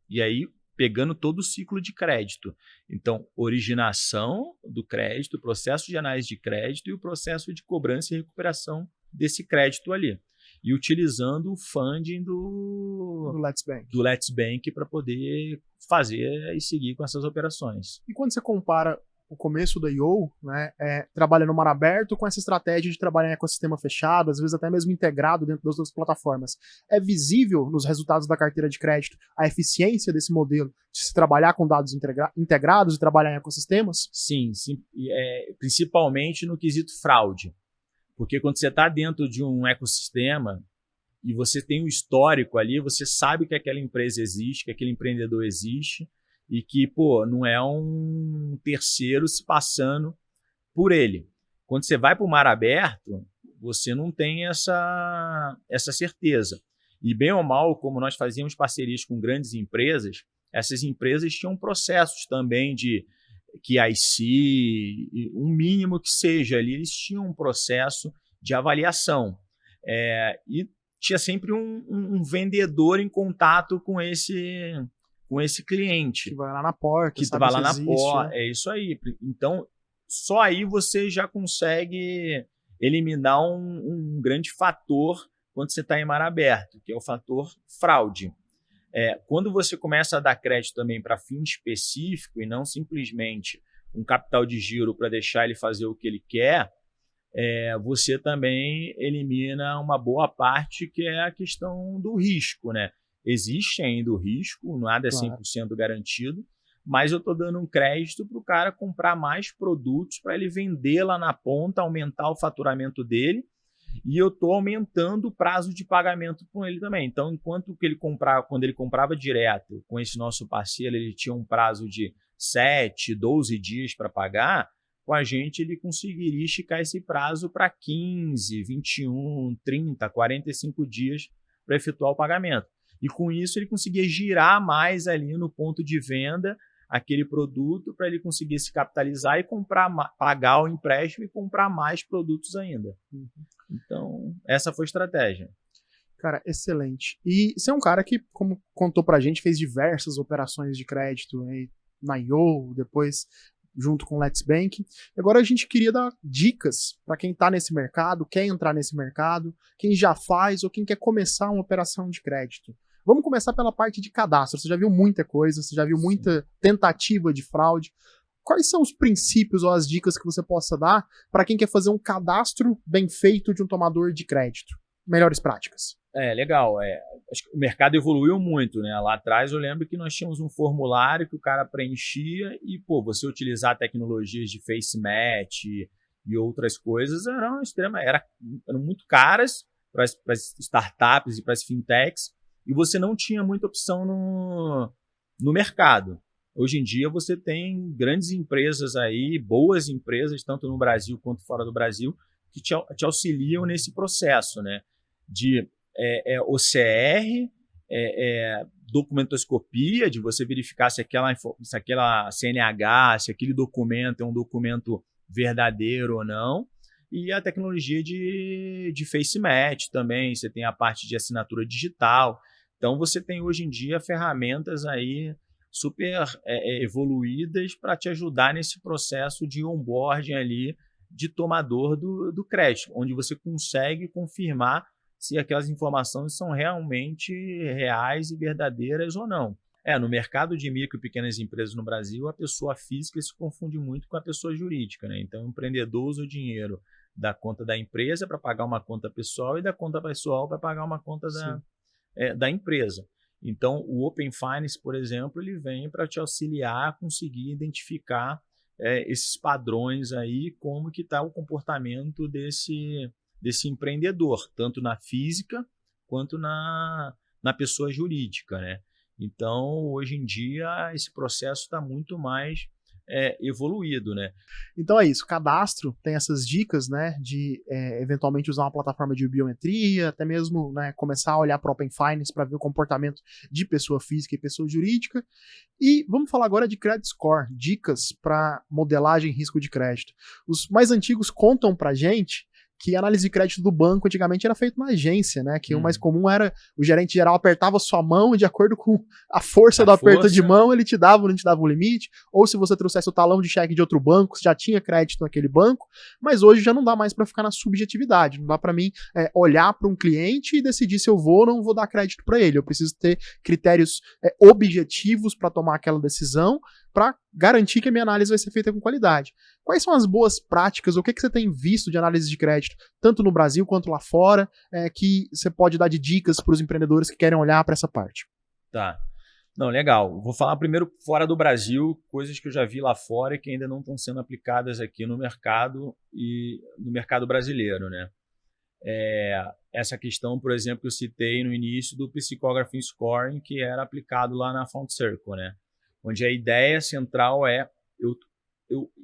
E aí, pegando todo o ciclo de crédito. Então, originação do crédito, processo de análise de crédito e o processo de cobrança e recuperação desse crédito ali. E utilizando o funding do Let's Bank para poder fazer e seguir com essas operações. E quando você compara o começo da IO, né, trabalha no mar aberto com essa estratégia de trabalhar em ecossistema fechado, às vezes até mesmo integrado dentro das duas plataformas, é visível nos resultados da carteira de crédito a eficiência desse modelo de se trabalhar com dados integrados e trabalhar em ecossistemas? Sim, principalmente no quesito fraude. Porque quando você está dentro de um ecossistema e você tem um histórico ali, você sabe que aquela empresa existe, que aquele empreendedor existe, e que, não é um terceiro se passando por ele. Quando você vai para o mar aberto, você não tem essa certeza. E bem ou mal, como nós fazíamos parcerias com grandes empresas, essas empresas tinham processos também de KYC, um mínimo que seja ali, eles tinham um processo de avaliação. E tinha sempre um vendedor em contato com esse cliente. Que vai lá na porta. Que vai lá na porta. É isso aí. Então, só aí você já consegue eliminar um grande fator quando você está em mar aberto, que é o fator fraude. Quando você começa a dar crédito também para fim específico e não simplesmente um capital de giro para deixar ele fazer o que ele quer, você também elimina uma boa parte que é a questão do risco, né? Existe ainda o risco, nada é 100% garantido, mas eu estou dando um crédito para o cara comprar mais produtos para ele vender lá na ponta, aumentar o faturamento dele, e eu estou aumentando o prazo de pagamento com ele também. Então, enquanto que quando ele comprava direto com esse nosso parceiro, ele tinha um prazo de 7, 12 dias para pagar, com a gente ele conseguiria esticar esse prazo para 15, 21, 30, 45 dias para efetuar o pagamento. E com isso ele conseguia girar mais ali no ponto de venda aquele produto para ele conseguir se capitalizar e pagar o empréstimo e comprar mais produtos ainda. Então, essa foi a estratégia. Cara, excelente. E você é um cara que, como contou pra gente, fez diversas operações de crédito aí na IO, depois junto com o Let's Bank. Agora a gente queria dar dicas para quem tá nesse mercado, quer entrar nesse mercado, quem já faz ou quem quer começar uma operação de crédito. Vamos começar pela parte de cadastro. Você já viu muita coisa, você já viu muita tentativa de fraude. Quais são os princípios ou as dicas que você possa dar para quem quer fazer um cadastro bem feito de um tomador de crédito? Melhores práticas. Legal. Acho que o mercado evoluiu muito, né? Lá atrás eu lembro que nós tínhamos um formulário que o cara preenchia e, você utilizar tecnologias de face match e outras coisas eram muito caras para as startups e para as fintechs, e você não tinha muita opção no mercado. Hoje em dia você tem grandes empresas aí, boas empresas, tanto no Brasil quanto fora do Brasil, que te auxiliam nesse processo, né? De OCR, documentoscopia, de você verificar se aquela CNH, se aquele documento é um documento verdadeiro ou não, e a tecnologia de face match também, você tem a parte de assinatura digital. Então você tem hoje em dia ferramentas aí super evoluídas para te ajudar nesse processo de onboarding ali de tomador do crédito, onde você consegue confirmar se aquelas informações são realmente reais e verdadeiras ou não. No mercado de micro e pequenas empresas no Brasil, a pessoa física se confunde muito com a pessoa jurídica, né? Então, o empreendedor usa o dinheiro da conta da empresa para pagar uma conta pessoal e da conta pessoal para pagar uma conta da empresa. Então, o Open Finance, por exemplo, ele vem para te auxiliar a conseguir identificar esses padrões aí, como que está o comportamento desse empreendedor, tanto na física quanto na pessoa jurídica, né? Então, hoje em dia, esse processo está muito mais evoluído, né? Então é isso, cadastro tem essas dicas, né, de eventualmente usar uma plataforma de biometria, até mesmo, né, começar a olhar para o Open Finance para ver o comportamento de pessoa física e pessoa jurídica. E vamos falar agora de Credit Score, dicas para modelagem e risco de crédito. Os mais antigos contam para gente que a análise de crédito do banco antigamente era feita na agência, né? Que o mais comum era o gerente geral apertava sua mão e de acordo com a força do aperto de mão, ele te dava ou não te dava o limite, ou se você trouxesse o talão de cheque de outro banco, você já tinha crédito naquele banco, mas hoje já não dá mais para ficar na subjetividade, não dá para mim olhar para um cliente e decidir se eu vou ou não vou dar crédito para ele, eu preciso ter critérios objetivos para tomar aquela decisão, para garantir que a minha análise vai ser feita com qualidade. Quais são as boas práticas, o que você tem visto de análise de crédito, tanto no Brasil quanto lá fora, que você pode dar de dicas para os empreendedores que querem olhar para essa parte? Tá. Não, legal. Vou falar primeiro fora do Brasil, coisas que eu já vi lá fora e que ainda não estão sendo aplicadas aqui no mercado e no mercado brasileiro, né? Essa questão, por exemplo, que eu citei no início do Psychography Scoring, que era aplicado lá na Found Circle, né? Onde a ideia central é eu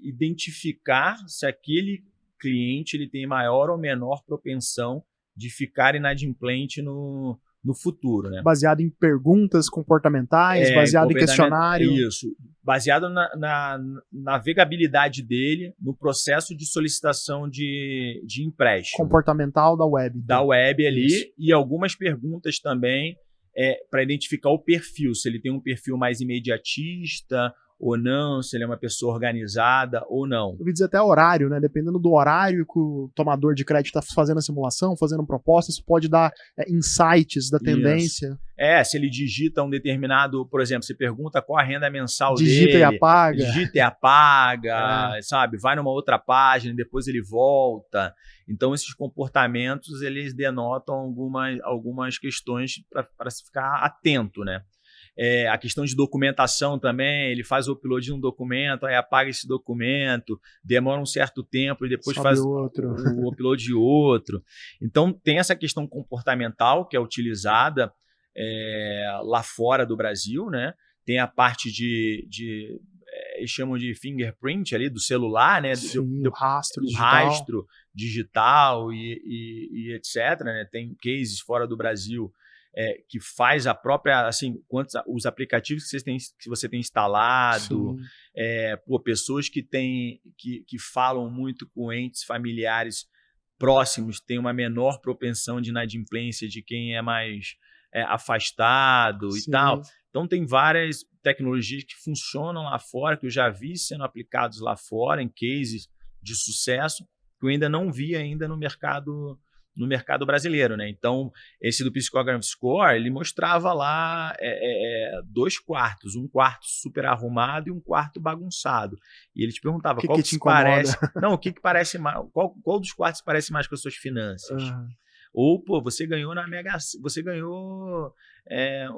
identificar se aquele cliente ele tem maior ou menor propensão de ficar inadimplente no futuro, né? Baseado em perguntas comportamentais, baseado em questionário. Isso, baseado na navegabilidade dele, no processo de solicitação de empréstimo. Comportamental da web. Da web ali, isso. E algumas perguntas também para identificar o perfil, se ele tem um perfil mais imediatista ou não, se ele é uma pessoa organizada ou não. Eu ouvi dizer até horário, né? Dependendo do horário que o tomador de crédito está fazendo a simulação, fazendo proposta, isso pode dar insights da tendência. Se ele digita um determinado, por exemplo, você pergunta qual a renda mensal digita dele. E apaga. Digita e apaga, sabe? Vai numa outra página e depois ele volta. Então, esses comportamentos, eles denotam algumas questões para se ficar atento, né? A questão de documentação também, ele faz o upload de um documento, aí apaga esse documento, demora um certo tempo e depois faz o upload de outro. Então, tem essa questão comportamental que é utilizada lá fora do Brasil, né? Tem a parte eles chamam de fingerprint ali do celular, né? Sim, o rastro digital e etc. Né? Tem cases fora do Brasil que faz a própria, assim, os aplicativos que você tem instalado, pessoas que falam muito com entes familiares próximos têm uma menor propensão de inadimplência de quem é mais afastado e tal. Então, tem várias tecnologias que funcionam lá fora, que eu já vi sendo aplicados lá fora, em cases de sucesso, que eu ainda não vi ainda no mercado brasileiro, né? Então, esse do Psicograph Score, ele mostrava lá 2 quartos, um quarto super arrumado e um quarto bagunçado. E ele te perguntava qual que te parece... Não, o que parece mais... Qual dos quartos parece mais com as suas finanças? Ou, você ganhou na Mega... Você ganhou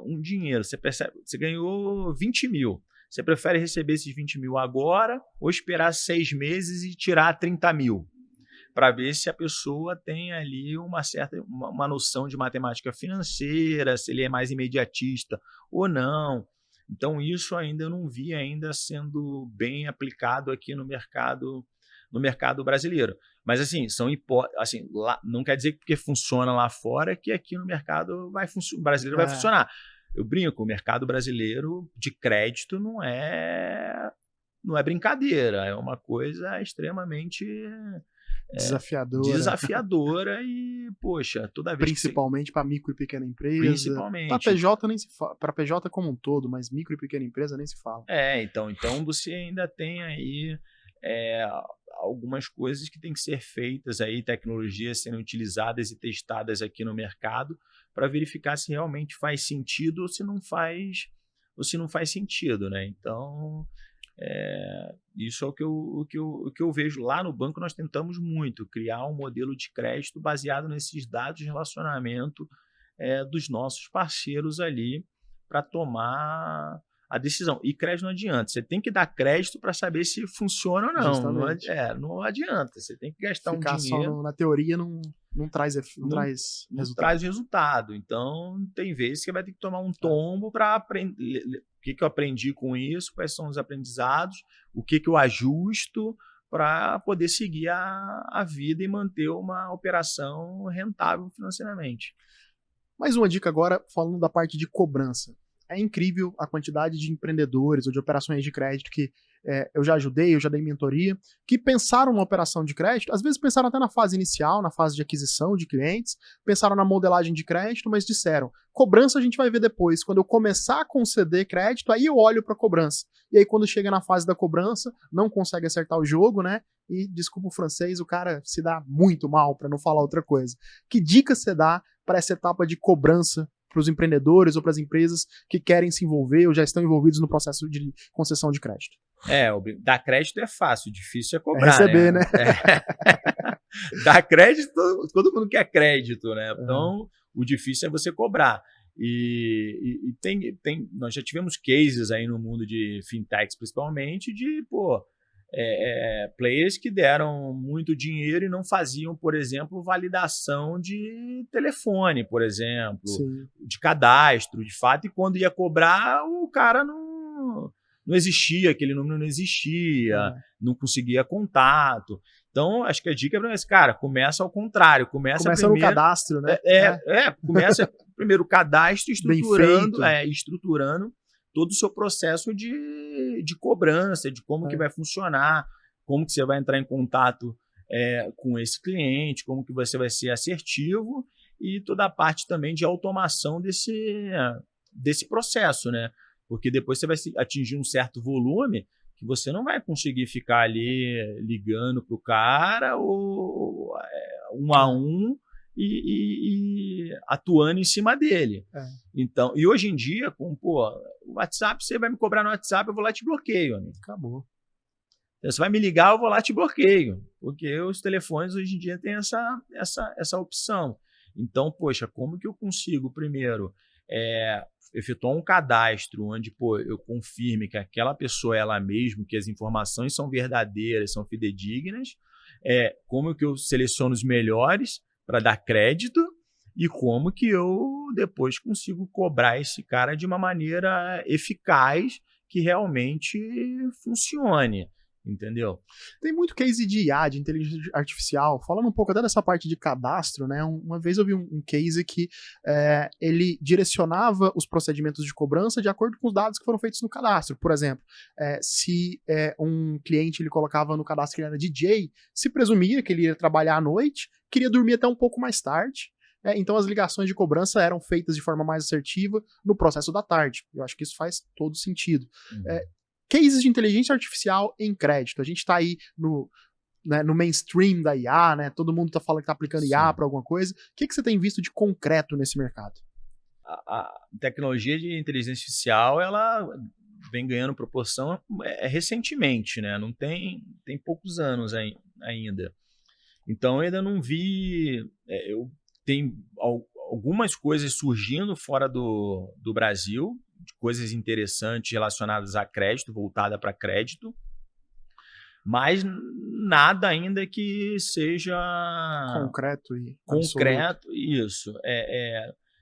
um dinheiro, você ganhou 20 mil. Você prefere receber esses 20 mil agora ou esperar 6 meses e tirar 30 mil? Para ver se a pessoa tem ali uma noção de matemática financeira, se ele é mais imediatista ou não. Então, isso ainda eu não vi ainda sendo bem aplicado aqui no mercado brasileiro. Mas, assim, lá, não quer dizer que porque funciona lá fora que aqui no mercado brasileiro vai funcionar. Eu brinco, o mercado brasileiro de crédito não é brincadeira, é uma coisa extremamente... desafiadora e, poxa, toda vez principalmente para micro e pequena empresa. Principalmente. Para PJ nem se fala, para PJ como um todo, mas micro e pequena empresa nem se fala. Então você ainda tem aí algumas coisas que têm que ser feitas aí, tecnologias sendo utilizadas e testadas aqui no mercado para verificar se realmente faz sentido ou se não faz sentido, né? Então, isso é o que eu vejo lá no banco. Nós tentamos muito criar um modelo de crédito baseado nesses dados de relacionamento dos nossos parceiros ali para tomar a decisão. E crédito não adianta, você tem que dar crédito para saber se funciona ou não. Não adianta, você tem que gastar um dinheiro. Ficar só na teoria não traz resultado. Então, tem vezes que você vai ter que tomar um tombo para aprender o que eu aprendi com isso, quais são os aprendizados, o que eu ajusto para poder seguir a vida e manter uma operação rentável financeiramente. Mais uma dica agora, falando da parte de cobrança. É incrível a quantidade de empreendedores ou de operações de crédito que eu já ajudei, eu já dei mentoria, que pensaram na operação de crédito, às vezes pensaram até na fase inicial, na fase de aquisição de clientes, pensaram na modelagem de crédito, mas disseram, cobrança a gente vai ver depois, quando eu começar a conceder crédito, aí eu olho para a cobrança. E aí quando chega na fase da cobrança, não consegue acertar o jogo, né? E, desculpa o francês, o cara se dá muito mal, para não falar outra coisa. Que dica você dá para essa etapa de cobrança para os empreendedores ou para as empresas que querem se envolver ou já estão envolvidos no processo de concessão de crédito? Dar crédito é fácil, difícil é cobrar. Receber, né? Dar crédito, todo mundo quer crédito, né? Então, o difícil é você cobrar. E nós já tivemos cases aí no mundo de fintechs, principalmente, de players que deram muito dinheiro e não faziam, por exemplo, validação de telefone, por exemplo, de cadastro, de fato, e quando ia cobrar, o cara não existia, aquele número não existia, não conseguia contato. Então, acho que a dica é para esse cara, começa ao contrário. Começa primeiro, no cadastro, né? Começa primeiro o cadastro, estruturando todo o seu processo de cobrança, de como que vai funcionar, como que você vai entrar em contato com esse cliente, como que você vai ser assertivo e toda a parte também de automação desse processo, né? Porque depois você vai atingir um certo volume que você não vai conseguir ficar ali ligando para o cara ou um a um e atuando em cima dele. Então, e hoje em dia, com o WhatsApp, você vai me cobrar no WhatsApp, eu vou lá e te bloqueio, amigo. Acabou. Você vai me ligar, eu vou lá e te bloqueio. Porque os telefones hoje em dia têm essa opção. Então, poxa, como que eu consigo, primeiro, efetuar um cadastro onde eu confirme que aquela pessoa é ela mesma, que as informações são verdadeiras, são fidedignas, como que eu seleciono os melhores para dar crédito e como que eu depois consigo cobrar esse cara de uma maneira eficaz que realmente funcione. Entendeu? Tem muito case de IA, de inteligência artificial, falando um pouco até dessa parte de cadastro, né? Uma vez eu vi um case que ele direcionava os procedimentos de cobrança de acordo com os dados que foram feitos no cadastro. Por exemplo, se um cliente ele colocava no cadastro que ele era DJ, se presumia que ele ia trabalhar à noite, queria dormir até um pouco mais tarde. Então as ligações de cobrança eram feitas de forma mais assertiva no processo da tarde. Eu acho que isso faz todo sentido. Cases de inteligência artificial em crédito. A gente está aí no mainstream da IA, né? Todo mundo está falando que está aplicando IA para alguma coisa. O que você tem visto de concreto nesse mercado? A tecnologia de inteligência artificial, ela vem ganhando proporção recentemente, né? Não tem poucos anos ainda. Então, eu ainda não vi... eu tenho algumas coisas surgindo fora do Brasil, coisas interessantes relacionadas a crédito, voltada para crédito, mas nada ainda que seja concreto e concreto. Isso.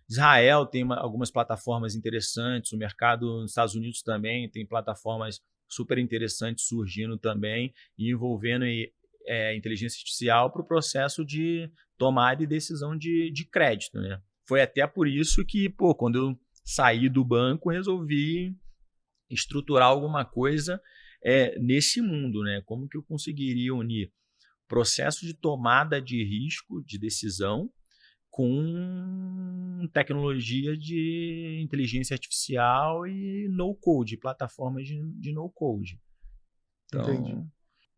Israel tem algumas plataformas interessantes, o mercado nos Estados Unidos também tem plataformas super interessantes surgindo também e envolvendo inteligência artificial para o processo de tomada e decisão de crédito, né? Foi até por isso que, quando eu saí do banco, resolvi estruturar alguma coisa nesse mundo, né? Como que eu conseguiria unir processo de tomada de risco, de decisão, com tecnologia de inteligência artificial e no-code, plataformas de no-code. Então... Entendi.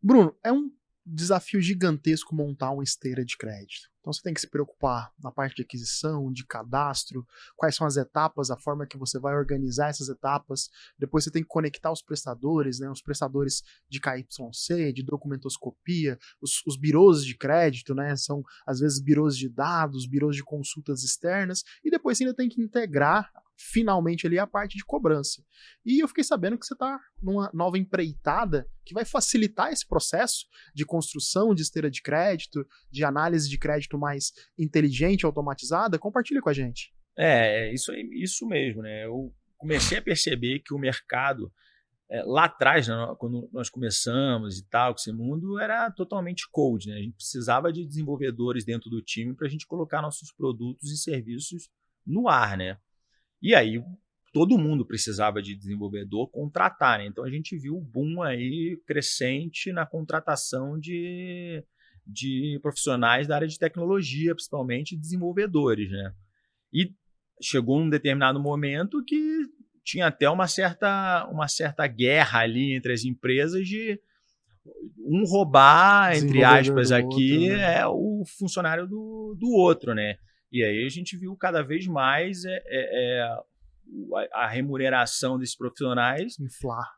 Bruno, é um desafio gigantesco montar uma esteira de crédito. Então você tem que se preocupar na parte de aquisição, de cadastro, quais são as etapas, a forma que você vai organizar essas etapas. Depois você tem que conectar os prestadores, né, os prestadores de KYC, de documentoscopia, os birôs de crédito, né, são às vezes birôs de dados, birôs de consultas externas, e depois você ainda tem que integrar finalmente ali a parte de cobrança. E eu fiquei sabendo que você está numa nova empreitada que vai facilitar esse processo de construção de esteira de crédito, de análise de crédito mais inteligente, automatizada. Compartilha com a gente. Isso mesmo, né? Eu comecei a perceber que o mercado, lá atrás, né, quando nós começamos e tal, com esse mundo, era totalmente cold, né? A gente precisava de desenvolvedores dentro do time para a gente colocar nossos produtos e serviços no ar, né? E aí todo mundo precisava de desenvolvedor contratar, né? Então a gente viu o boom aí crescente na contratação de profissionais da área de tecnologia, principalmente desenvolvedores, né? E chegou um determinado momento que tinha até uma certa guerra ali entre as empresas de um roubar, entre aspas, aqui, outro, né? o funcionário do outro, né? E aí a gente viu cada vez mais a remuneração desses profissionais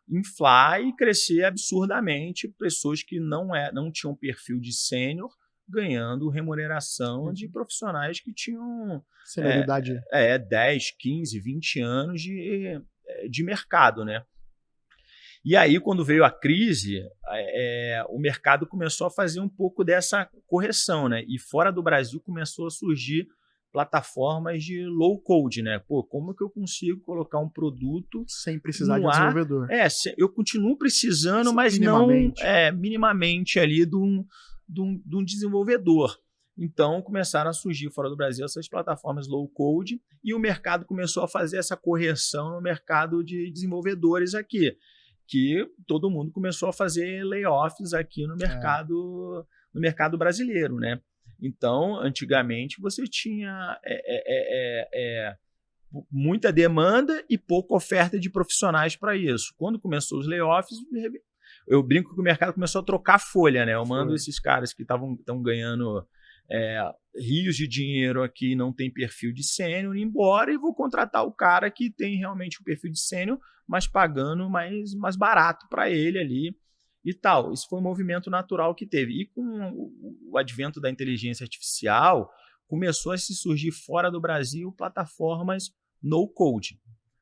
inflar e crescer absurdamente, pessoas que não tinham perfil de sênior ganhando remuneração de profissionais que tinham senioridade 10, 15, 20 anos de mercado, né? E aí, quando veio a crise, o mercado começou a fazer um pouco dessa correção, né? E fora do Brasil começou a surgir plataformas de low-code, né? Como que eu consigo colocar um produto sem precisar de um desenvolvedor? Eu continuo precisando, mas minimamente. não minimamente ali de um desenvolvedor. Então, começaram a surgir fora do Brasil essas plataformas low-code e o mercado começou a fazer essa correção no mercado de desenvolvedores aqui, que todo mundo começou a fazer layoffs aqui no mercado brasileiro, né? Então, antigamente, você tinha muita demanda e pouca oferta de profissionais para isso. Quando começou os layoffs, eu brinco que o mercado começou a trocar folha, né? Eu mando esses caras que estão ganhando rios de dinheiro aqui não tem perfil de sênior, embora, e vou contratar o cara que tem realmente o perfil de sênior, mas pagando mais barato para ele ali e tal. Isso foi um movimento natural que teve. E com o advento da inteligência artificial, começou a se surgir fora do Brasil plataformas no-code.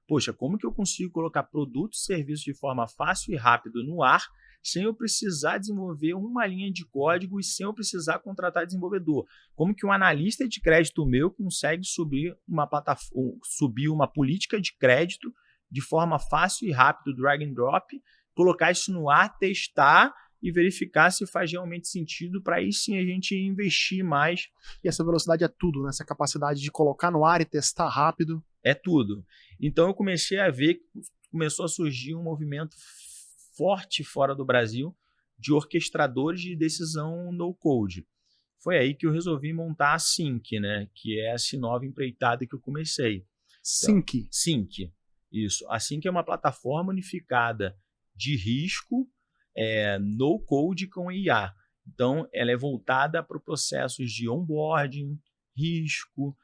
Poxa, como que eu consigo colocar produtos e serviços de forma fácil e rápida no ar, sem eu precisar desenvolver uma linha de código e sem eu precisar contratar desenvolvedor? Como que um analista de crédito meu consegue subir uma política de crédito de forma fácil e rápida, drag and drop, colocar isso no ar, testar e verificar se faz realmente sentido, para aí sim a gente investir mais. E essa velocidade é tudo, né? Essa capacidade de colocar no ar e testar rápido. É tudo. Então eu comecei a ver que começou a surgir um movimento forte fora do Brasil de orquestradores de decisão no-code. Foi aí que eu resolvi montar a Sync, né? Que é essa nova empreitada que eu comecei. Sync. Então, Sync, isso. A Sync é uma plataforma unificada de risco, no-code com IA. Então, ela é voltada para processos de onboarding, risco,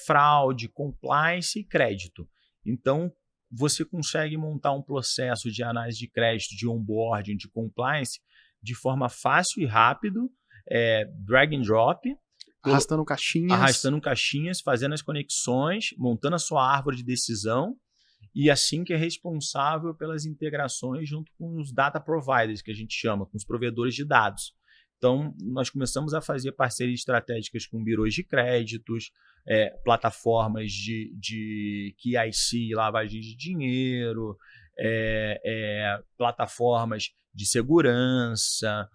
fraude, compliance e crédito. Então, você consegue montar um processo de análise de crédito, de onboarding, de compliance, de forma fácil e rápido, drag and drop, arrastando caixinhas, fazendo as conexões, montando a sua árvore de decisão, e assim que é responsável pelas integrações junto com os data providers, que a gente chama, com os provedores de dados. Então, nós começamos a fazer parcerias estratégicas com birôs de créditos, plataformas de KYC, lavagem de dinheiro, plataformas de segurança,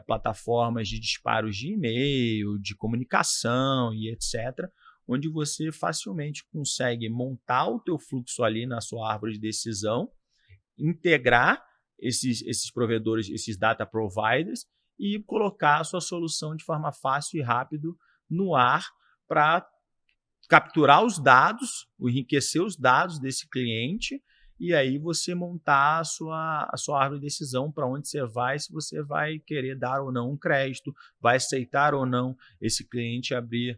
plataformas de disparos de e-mail, de comunicação e etc., onde você facilmente consegue montar o teu fluxo ali na sua árvore de decisão, integrar esses provedores, esses data providers, e colocar a sua solução de forma fácil e rápido no ar para capturar os dados, enriquecer os dados desse cliente, e aí você montar a sua árvore de decisão para onde você vai, se você vai querer dar ou não um crédito, vai aceitar ou não esse cliente abrir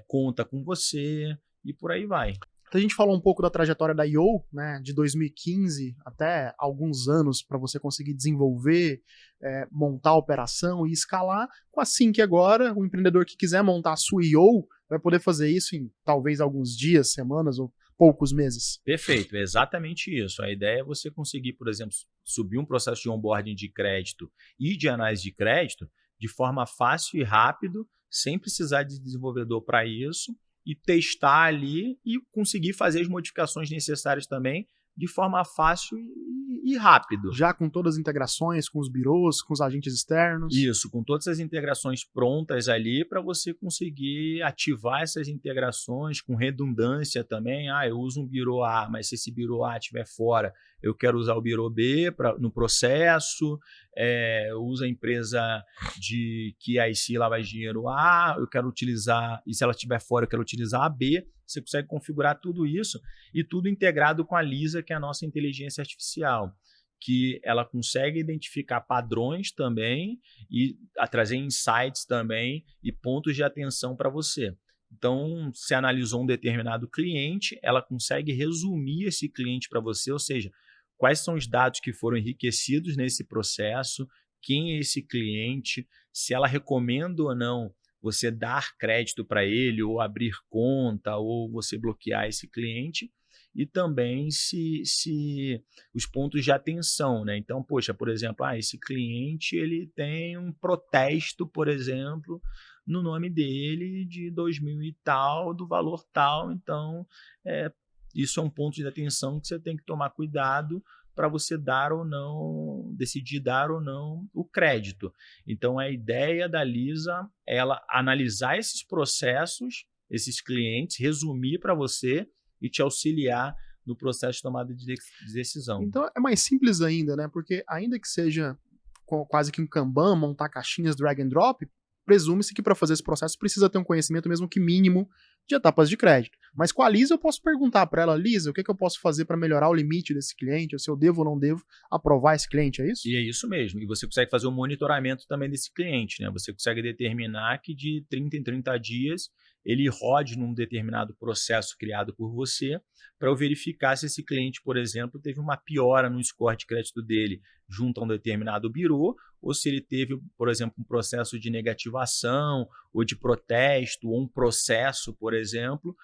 conta com você, e por aí vai. Então a gente falou um pouco da trajetória da IO, né, de 2015 até alguns anos para você conseguir desenvolver, montar a operação e escalar. Com a Sync agora, o empreendedor que quiser montar a sua IO vai poder fazer isso em talvez alguns dias, semanas ou poucos meses. Perfeito, é exatamente isso. A ideia é você conseguir, por exemplo, subir um processo de onboarding de crédito e de análise de crédito de forma fácil e rápido, sem precisar de desenvolvedor para isso, e testar ali e conseguir fazer as modificações necessárias também de forma fácil e rápido. Já com todas as integrações com os birôs, com os agentes externos. Isso, com todas as integrações prontas ali para você conseguir ativar essas integrações com redundância também. Eu uso um birô A, mas se esse birô A estiver fora, eu quero usar o birô B no processo. Eu uso a empresa de KYC, lavagem de dinheiro A, eu quero utilizar, e se ela estiver fora, eu quero utilizar a B. Você consegue configurar tudo isso e tudo integrado com a Lisa, que é a nossa inteligência artificial, que ela consegue identificar padrões também e trazer insights também e pontos de atenção para você. Então, se analisou um determinado cliente, ela consegue resumir esse cliente para você, ou seja, quais são os dados que foram enriquecidos nesse processo, quem é esse cliente, se ela recomenda ou não você dar crédito para ele, ou abrir conta, ou você bloquear esse cliente, e também se os pontos de atenção, né? Então, poxa, por exemplo, esse cliente ele tem um protesto, por exemplo, no nome dele de 2.000 e tal, do valor tal, então isso é um ponto de atenção que você tem que tomar cuidado para você dar ou não, decidir dar ou não o crédito. Então, a ideia da Lisa é ela analisar esses processos, esses clientes, resumir para você e te auxiliar no processo de tomada de decisão. Então, é mais simples ainda, né? Porque ainda que seja quase que um Kanban, montar caixinhas drag and drop, presume-se que para fazer esse processo precisa ter um conhecimento mesmo que mínimo de etapas de crédito. Mas com a Lisa eu posso perguntar para ela, Lisa, o que eu posso fazer para melhorar o limite desse cliente, ou se eu devo ou não devo aprovar esse cliente, é isso? E é isso mesmo. E você consegue fazer um monitoramento também desse cliente, né? Você consegue determinar que de 30 em 30 dias ele rode num determinado processo criado por você para eu verificar se esse cliente, por exemplo, teve uma piora no score de crédito dele junto a um determinado birô, ou se ele teve, por exemplo, um processo de negativação ou de protesto, ou um processo, por exemplo,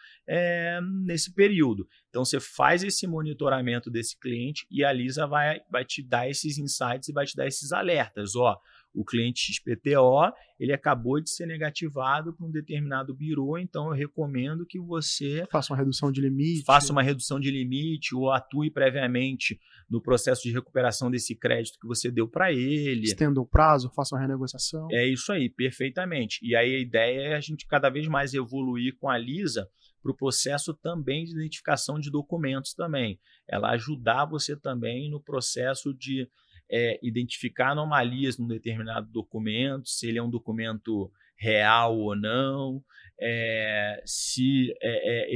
nesse período. Então, você faz esse monitoramento desse cliente e a Lisa vai te dar esses insights e vai te dar esses alertas. Ó, o cliente XPTO, ele acabou de ser negativado por um determinado birô, então eu recomendo que você Faça uma redução de limite. faça uma redução de limite ou atue previamente no processo de recuperação desse crédito que você deu para ele. Estenda o prazo, faça uma renegociação. É isso aí, perfeitamente. E aí a ideia é a gente cada vez mais evoluir com a Lisa para o processo também de identificação de documentos também. Ela ajudar você também no processo de identificar anomalias num determinado documento, se ele é um documento real ou não, se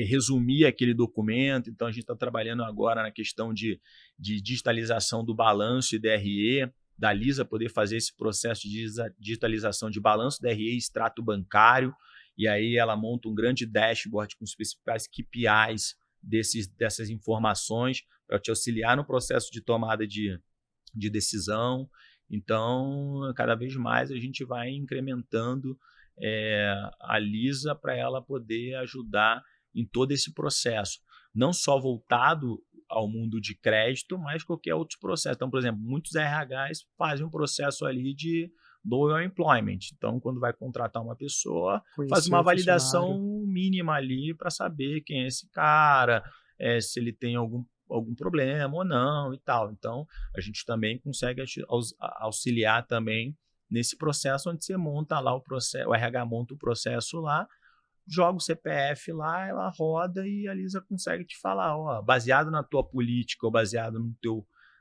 resumir aquele documento. Então, a gente está trabalhando agora na questão de digitalização do balanço e DRE, da Lisa poder fazer esse processo de digitalização de balanço, DRE e extrato bancário, e aí ela monta um grande dashboard com os principais KPIs dessas informações para te auxiliar no processo de tomada de decisão. Então, cada vez mais a gente vai incrementando a Lisa para ela poder ajudar em todo esse processo, não só voltado ao mundo de crédito, mas qualquer outro processo. Então, por exemplo, muitos RHs fazem um processo ali de Low Employment. Então, quando vai contratar uma pessoa, faz uma validação mínima ali para saber quem é esse cara, se ele tem algum problema ou não e tal. Então, a gente também consegue auxiliar também nesse processo onde você monta lá o processo, o RH monta o processo lá, joga o CPF lá, ela roda e a Lisa consegue te falar, ó, baseado na tua política ou baseado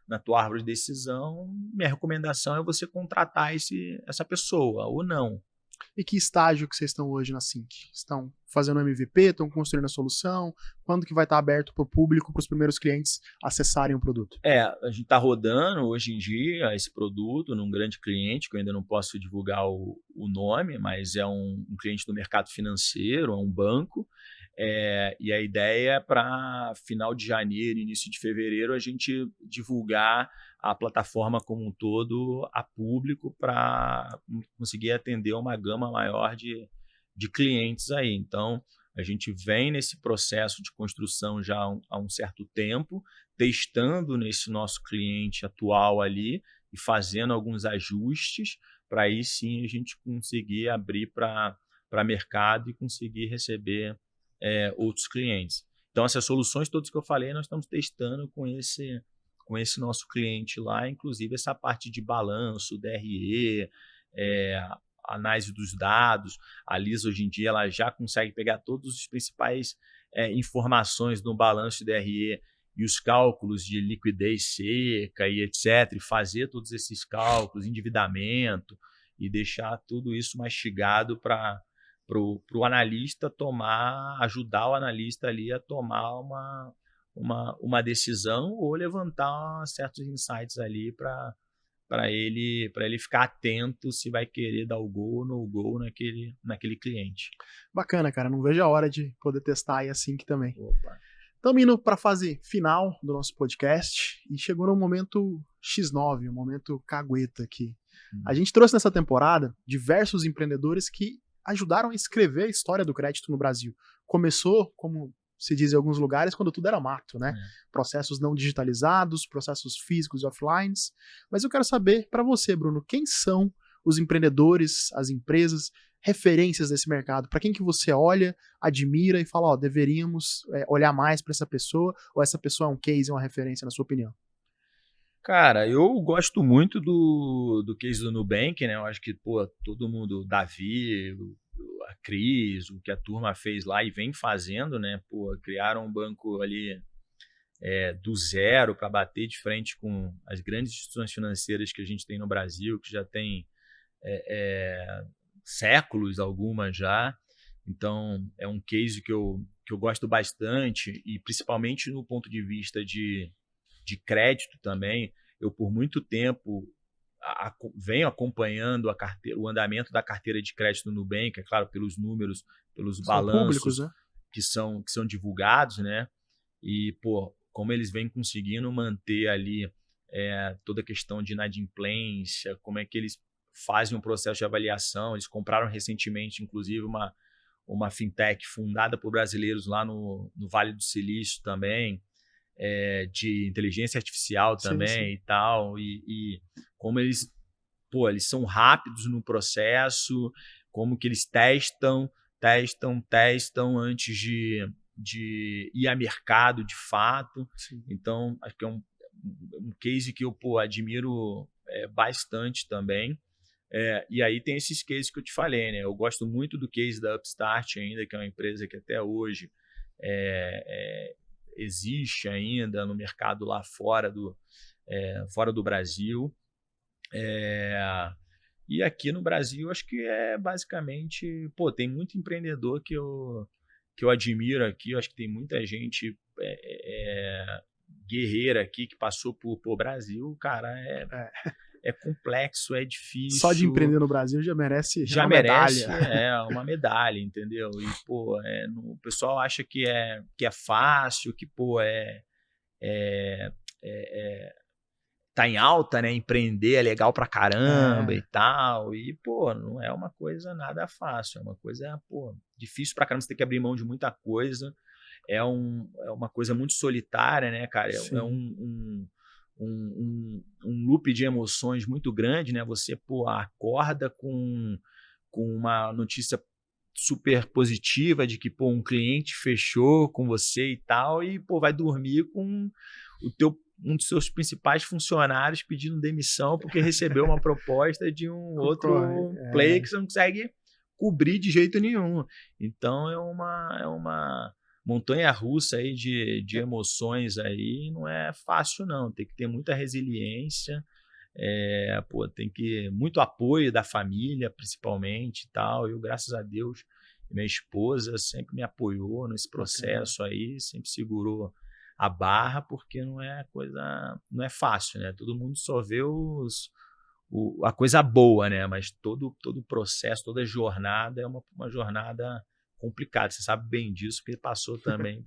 na tua árvore de decisão, minha recomendação é você contratar essa pessoa ou não. E que estágio que vocês estão hoje na Sync? Estão fazendo MVP? Estão construindo a solução? Quando que vai estar aberto para o público, para os primeiros clientes acessarem o produto? A gente está rodando hoje em dia esse produto num grande cliente, que eu ainda não posso divulgar o nome, mas é um cliente do mercado financeiro, é um banco. E a ideia é para final de janeiro, início de fevereiro, a gente divulgar a plataforma como um todo a público para conseguir atender uma gama maior de clientes aí. Então, a gente vem nesse processo de construção já há um certo tempo, testando nesse nosso cliente atual ali e fazendo alguns ajustes para aí sim a gente conseguir abrir para mercado e conseguir receber outros clientes. Então, essas soluções todas que eu falei, nós estamos testando com esse nosso cliente lá, inclusive essa parte de balanço, DRE, análise dos dados. A Lisa, hoje em dia, ela já consegue pegar todas as principais informações no balanço DRE e os cálculos de liquidez seca e etc., e fazer todos esses cálculos, endividamento, e deixar tudo isso mastigado para o analista ajudar o analista ali a tomar uma decisão ou levantar certos insights ali para ele ficar atento se vai querer dar o go ou no go naquele cliente. Bacana, cara. Não vejo a hora de poder testar aí a Sync também. Opa. Estamos indo para a fase final do nosso podcast e chegou no momento X9, o momento cagueta aqui. A gente trouxe nessa temporada diversos empreendedores que ajudaram a escrever a história do crédito no Brasil. Começou, como se diz em alguns lugares, quando tudo era mato, né? Processos não digitalizados, processos físicos e offline. Mas eu quero saber, para você, Bruno, quem são os empreendedores, as empresas, referências desse mercado? Para quem que você olha, admira e fala, ó, deveríamos olhar mais para essa pessoa, ou essa pessoa é um case, uma referência, na sua opinião? Cara, eu gosto muito do case do Nubank, né? Eu acho que, todo mundo, Davi, a Cris, o que a turma fez lá e vem fazendo, né? Criaram um banco ali do zero para bater de frente com as grandes instituições financeiras que a gente tem no Brasil, que já tem séculos, algumas já. Então, é um case que eu gosto bastante, e principalmente no ponto de vista de crédito também. Eu, por muito tempo, venho acompanhando o andamento da carteira de crédito do Nubank, é claro, pelos números, pelos São públicos, balanços né? que são divulgados, né? E, pô, como eles vêm conseguindo manter ali toda a questão de inadimplência, como é que eles fazem um processo de avaliação. Eles compraram recentemente, inclusive, uma fintech fundada por brasileiros lá no Vale do Silício também, de inteligência artificial Sim, sim. também e tal, e como eles são rápidos no processo, como que eles testam antes de ir a mercado de fato. Sim. Então, acho que é um case que eu admiro bastante também. E aí tem esses cases que eu te falei, né? Eu gosto muito do case da Upstart ainda, que é uma empresa que até hoje existe ainda no mercado lá fora do Brasil. E aqui no Brasil, acho que basicamente, tem muito empreendedor que eu admiro aqui. Eu acho que tem muita gente guerreira aqui que passou por Brasil. Cara, É. é complexo, é Só de difícil, empreender no Brasil já merece já uma medalha. merece uma medalha, entendeu? E, o pessoal acha que é fácil, que, tá em alta, né? Empreender é legal pra caramba e É, tal. E, não é uma coisa nada fácil. É uma coisa, difícil pra caramba. Você tem que abrir mão de muita coisa. É uma coisa muito solitária, né, cara? É sim. um loop de emoções muito grande, né? Você, acorda com uma notícia super positiva de que, um cliente fechou com você e tal, e, vai dormir com um dos seus principais funcionários pedindo demissão porque recebeu uma proposta de um Concorre. outro player que você não consegue cobrir de jeito nenhum. Então, é uma montanha-russa aí de emoções aí. Não é fácil, não. Tem que ter muita resiliência, tem que muito apoio da família, principalmente, e tal. Eu, graças a Deus, minha esposa sempre me apoiou nesse Bacana. processo aí, sempre segurou a barra, porque não é fácil, né? Todo mundo só vê a coisa boa, né? Mas todo o processo, toda a jornada é uma jornada complicada. Você sabe bem disso, porque passou também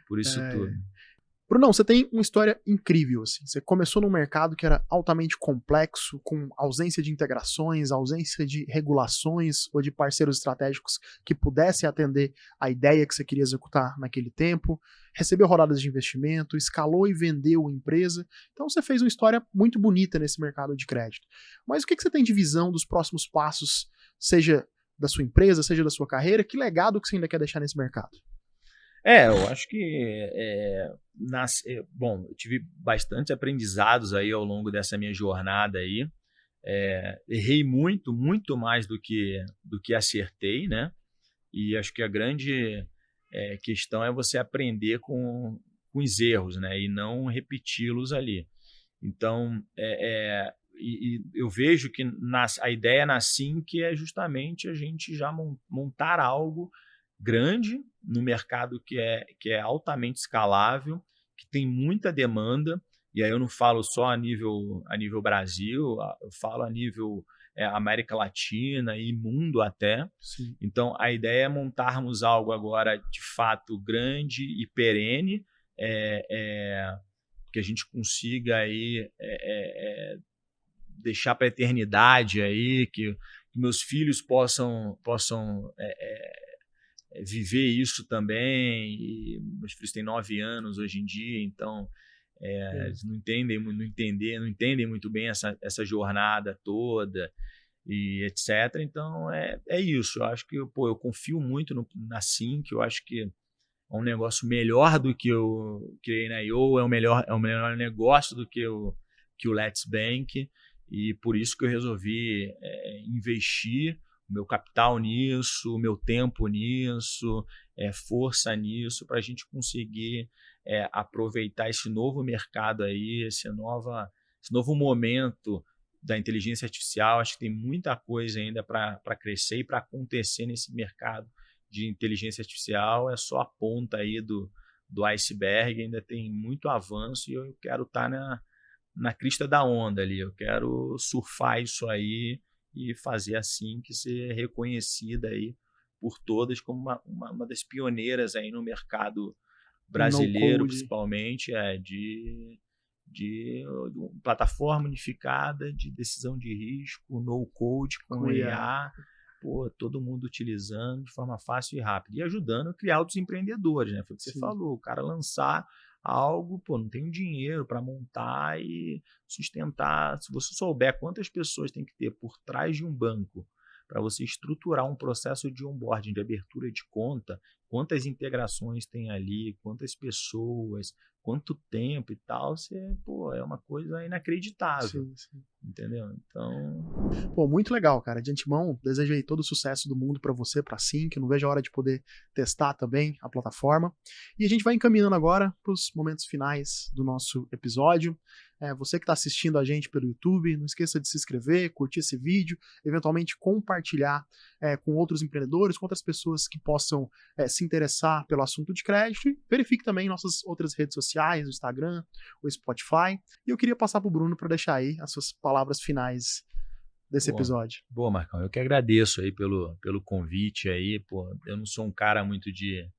por isso tudo. Brunão, você tem uma história incrível, assim. Você começou num mercado que era altamente complexo, com ausência de integrações, ausência de regulações ou de parceiros estratégicos que pudessem atender a ideia que você queria executar naquele tempo. Recebeu rodadas de investimento, escalou e vendeu a empresa. Então você fez uma história muito bonita nesse mercado de crédito. Mas o que você tem de visão dos próximos passos, seja da sua empresa, seja da sua carreira? Que legado que você ainda quer deixar nesse mercado? Eu acho que bom, eu tive bastantes aprendizados aí ao longo dessa minha jornada aí. Errei muito, muito mais do que acertei, né? E acho que a grande questão é você aprender com os erros, né? E não repeti-los ali. Então, e eu vejo que a ideia na Sync é justamente a gente já montar algo grande no mercado que é altamente escalável, que tem muita demanda. E aí eu não falo só a nível Brasil, eu falo a nível América Latina e mundo até. Sim. Então, a ideia é montarmos algo agora de fato grande e perene, que a gente consiga aí deixar para a eternidade aí, que meus filhos possam viver isso também. E meus filhos têm 9 anos hoje em dia, então eles não entendem muito bem essa jornada toda e etc. Então é isso. Eu acho que eu confio muito na Sync. Eu acho que é um negócio melhor do que eu criei na IO, é um melhor negócio do que o Let's Bank, e por isso que eu resolvi investir o meu capital nisso, o meu tempo nisso, força nisso, para a gente conseguir aproveitar esse novo mercado aí, esse novo momento da inteligência artificial. Acho que tem muita coisa ainda para crescer e para acontecer nesse mercado de inteligência artificial. É só a ponta aí do iceberg, ainda tem muito avanço e eu quero estar na crista da onda ali. Eu quero surfar isso aí e fazer assim que ser reconhecida aí por todas como uma das pioneiras aí no mercado brasileiro, principalmente, de plataforma unificada de decisão de risco, no code com IA, todo mundo utilizando de forma fácil e rápida e ajudando a criar outros empreendedores, né? Foi o que você falou, o cara lançar algo, não tem dinheiro para montar e sustentar. Se você souber quantas pessoas tem que ter por trás de um banco para você estruturar um processo de onboarding, de abertura de conta, quantas integrações tem ali, quantas pessoas, quanto tempo e tal, é uma coisa inacreditável. Sim. Entendeu? Então... muito legal, cara. De antemão, desejo aí todo o sucesso do mundo para você, para a Sync. Eu não vejo a hora de poder testar também a plataforma. E a gente vai encaminhando agora para os momentos finais do nosso episódio. Você que está assistindo a gente pelo YouTube, não esqueça de se inscrever, curtir esse vídeo, eventualmente compartilhar com outros empreendedores, com outras pessoas que possam se interessar pelo assunto de crédito. E verifique também nossas outras redes sociais, o Instagram, o Spotify. E eu queria passar para o Bruno para deixar aí as suas palavras finais desse episódio. Boa, Marcão. Eu que agradeço aí pelo convite aí. Eu não sou um cara muito de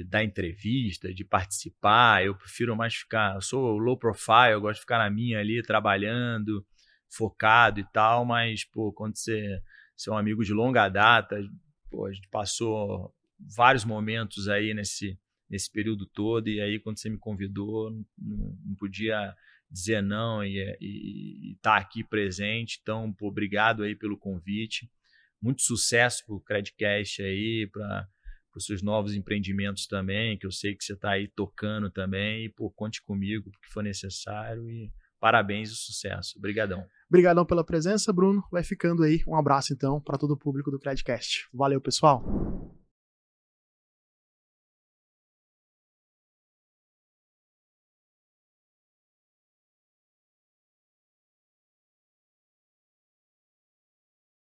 dar entrevista, de participar. Eu prefiro mais eu sou low profile, eu gosto de ficar na minha ali, trabalhando, focado e tal, mas, quando você é um amigo de longa data, a gente passou vários momentos aí nesse período todo, e aí quando você me convidou, não podia dizer não e estar aqui presente. Então, obrigado aí pelo convite. Muito sucesso para o Credcast aí, para os seus novos empreendimentos também, que eu sei que você está aí tocando também. E, conte comigo porque for necessário. E parabéns e sucesso. Obrigadão. Obrigadão pela presença, Bruno. Vai ficando aí. Um abraço, então, para todo o público do Credcast. Valeu, pessoal.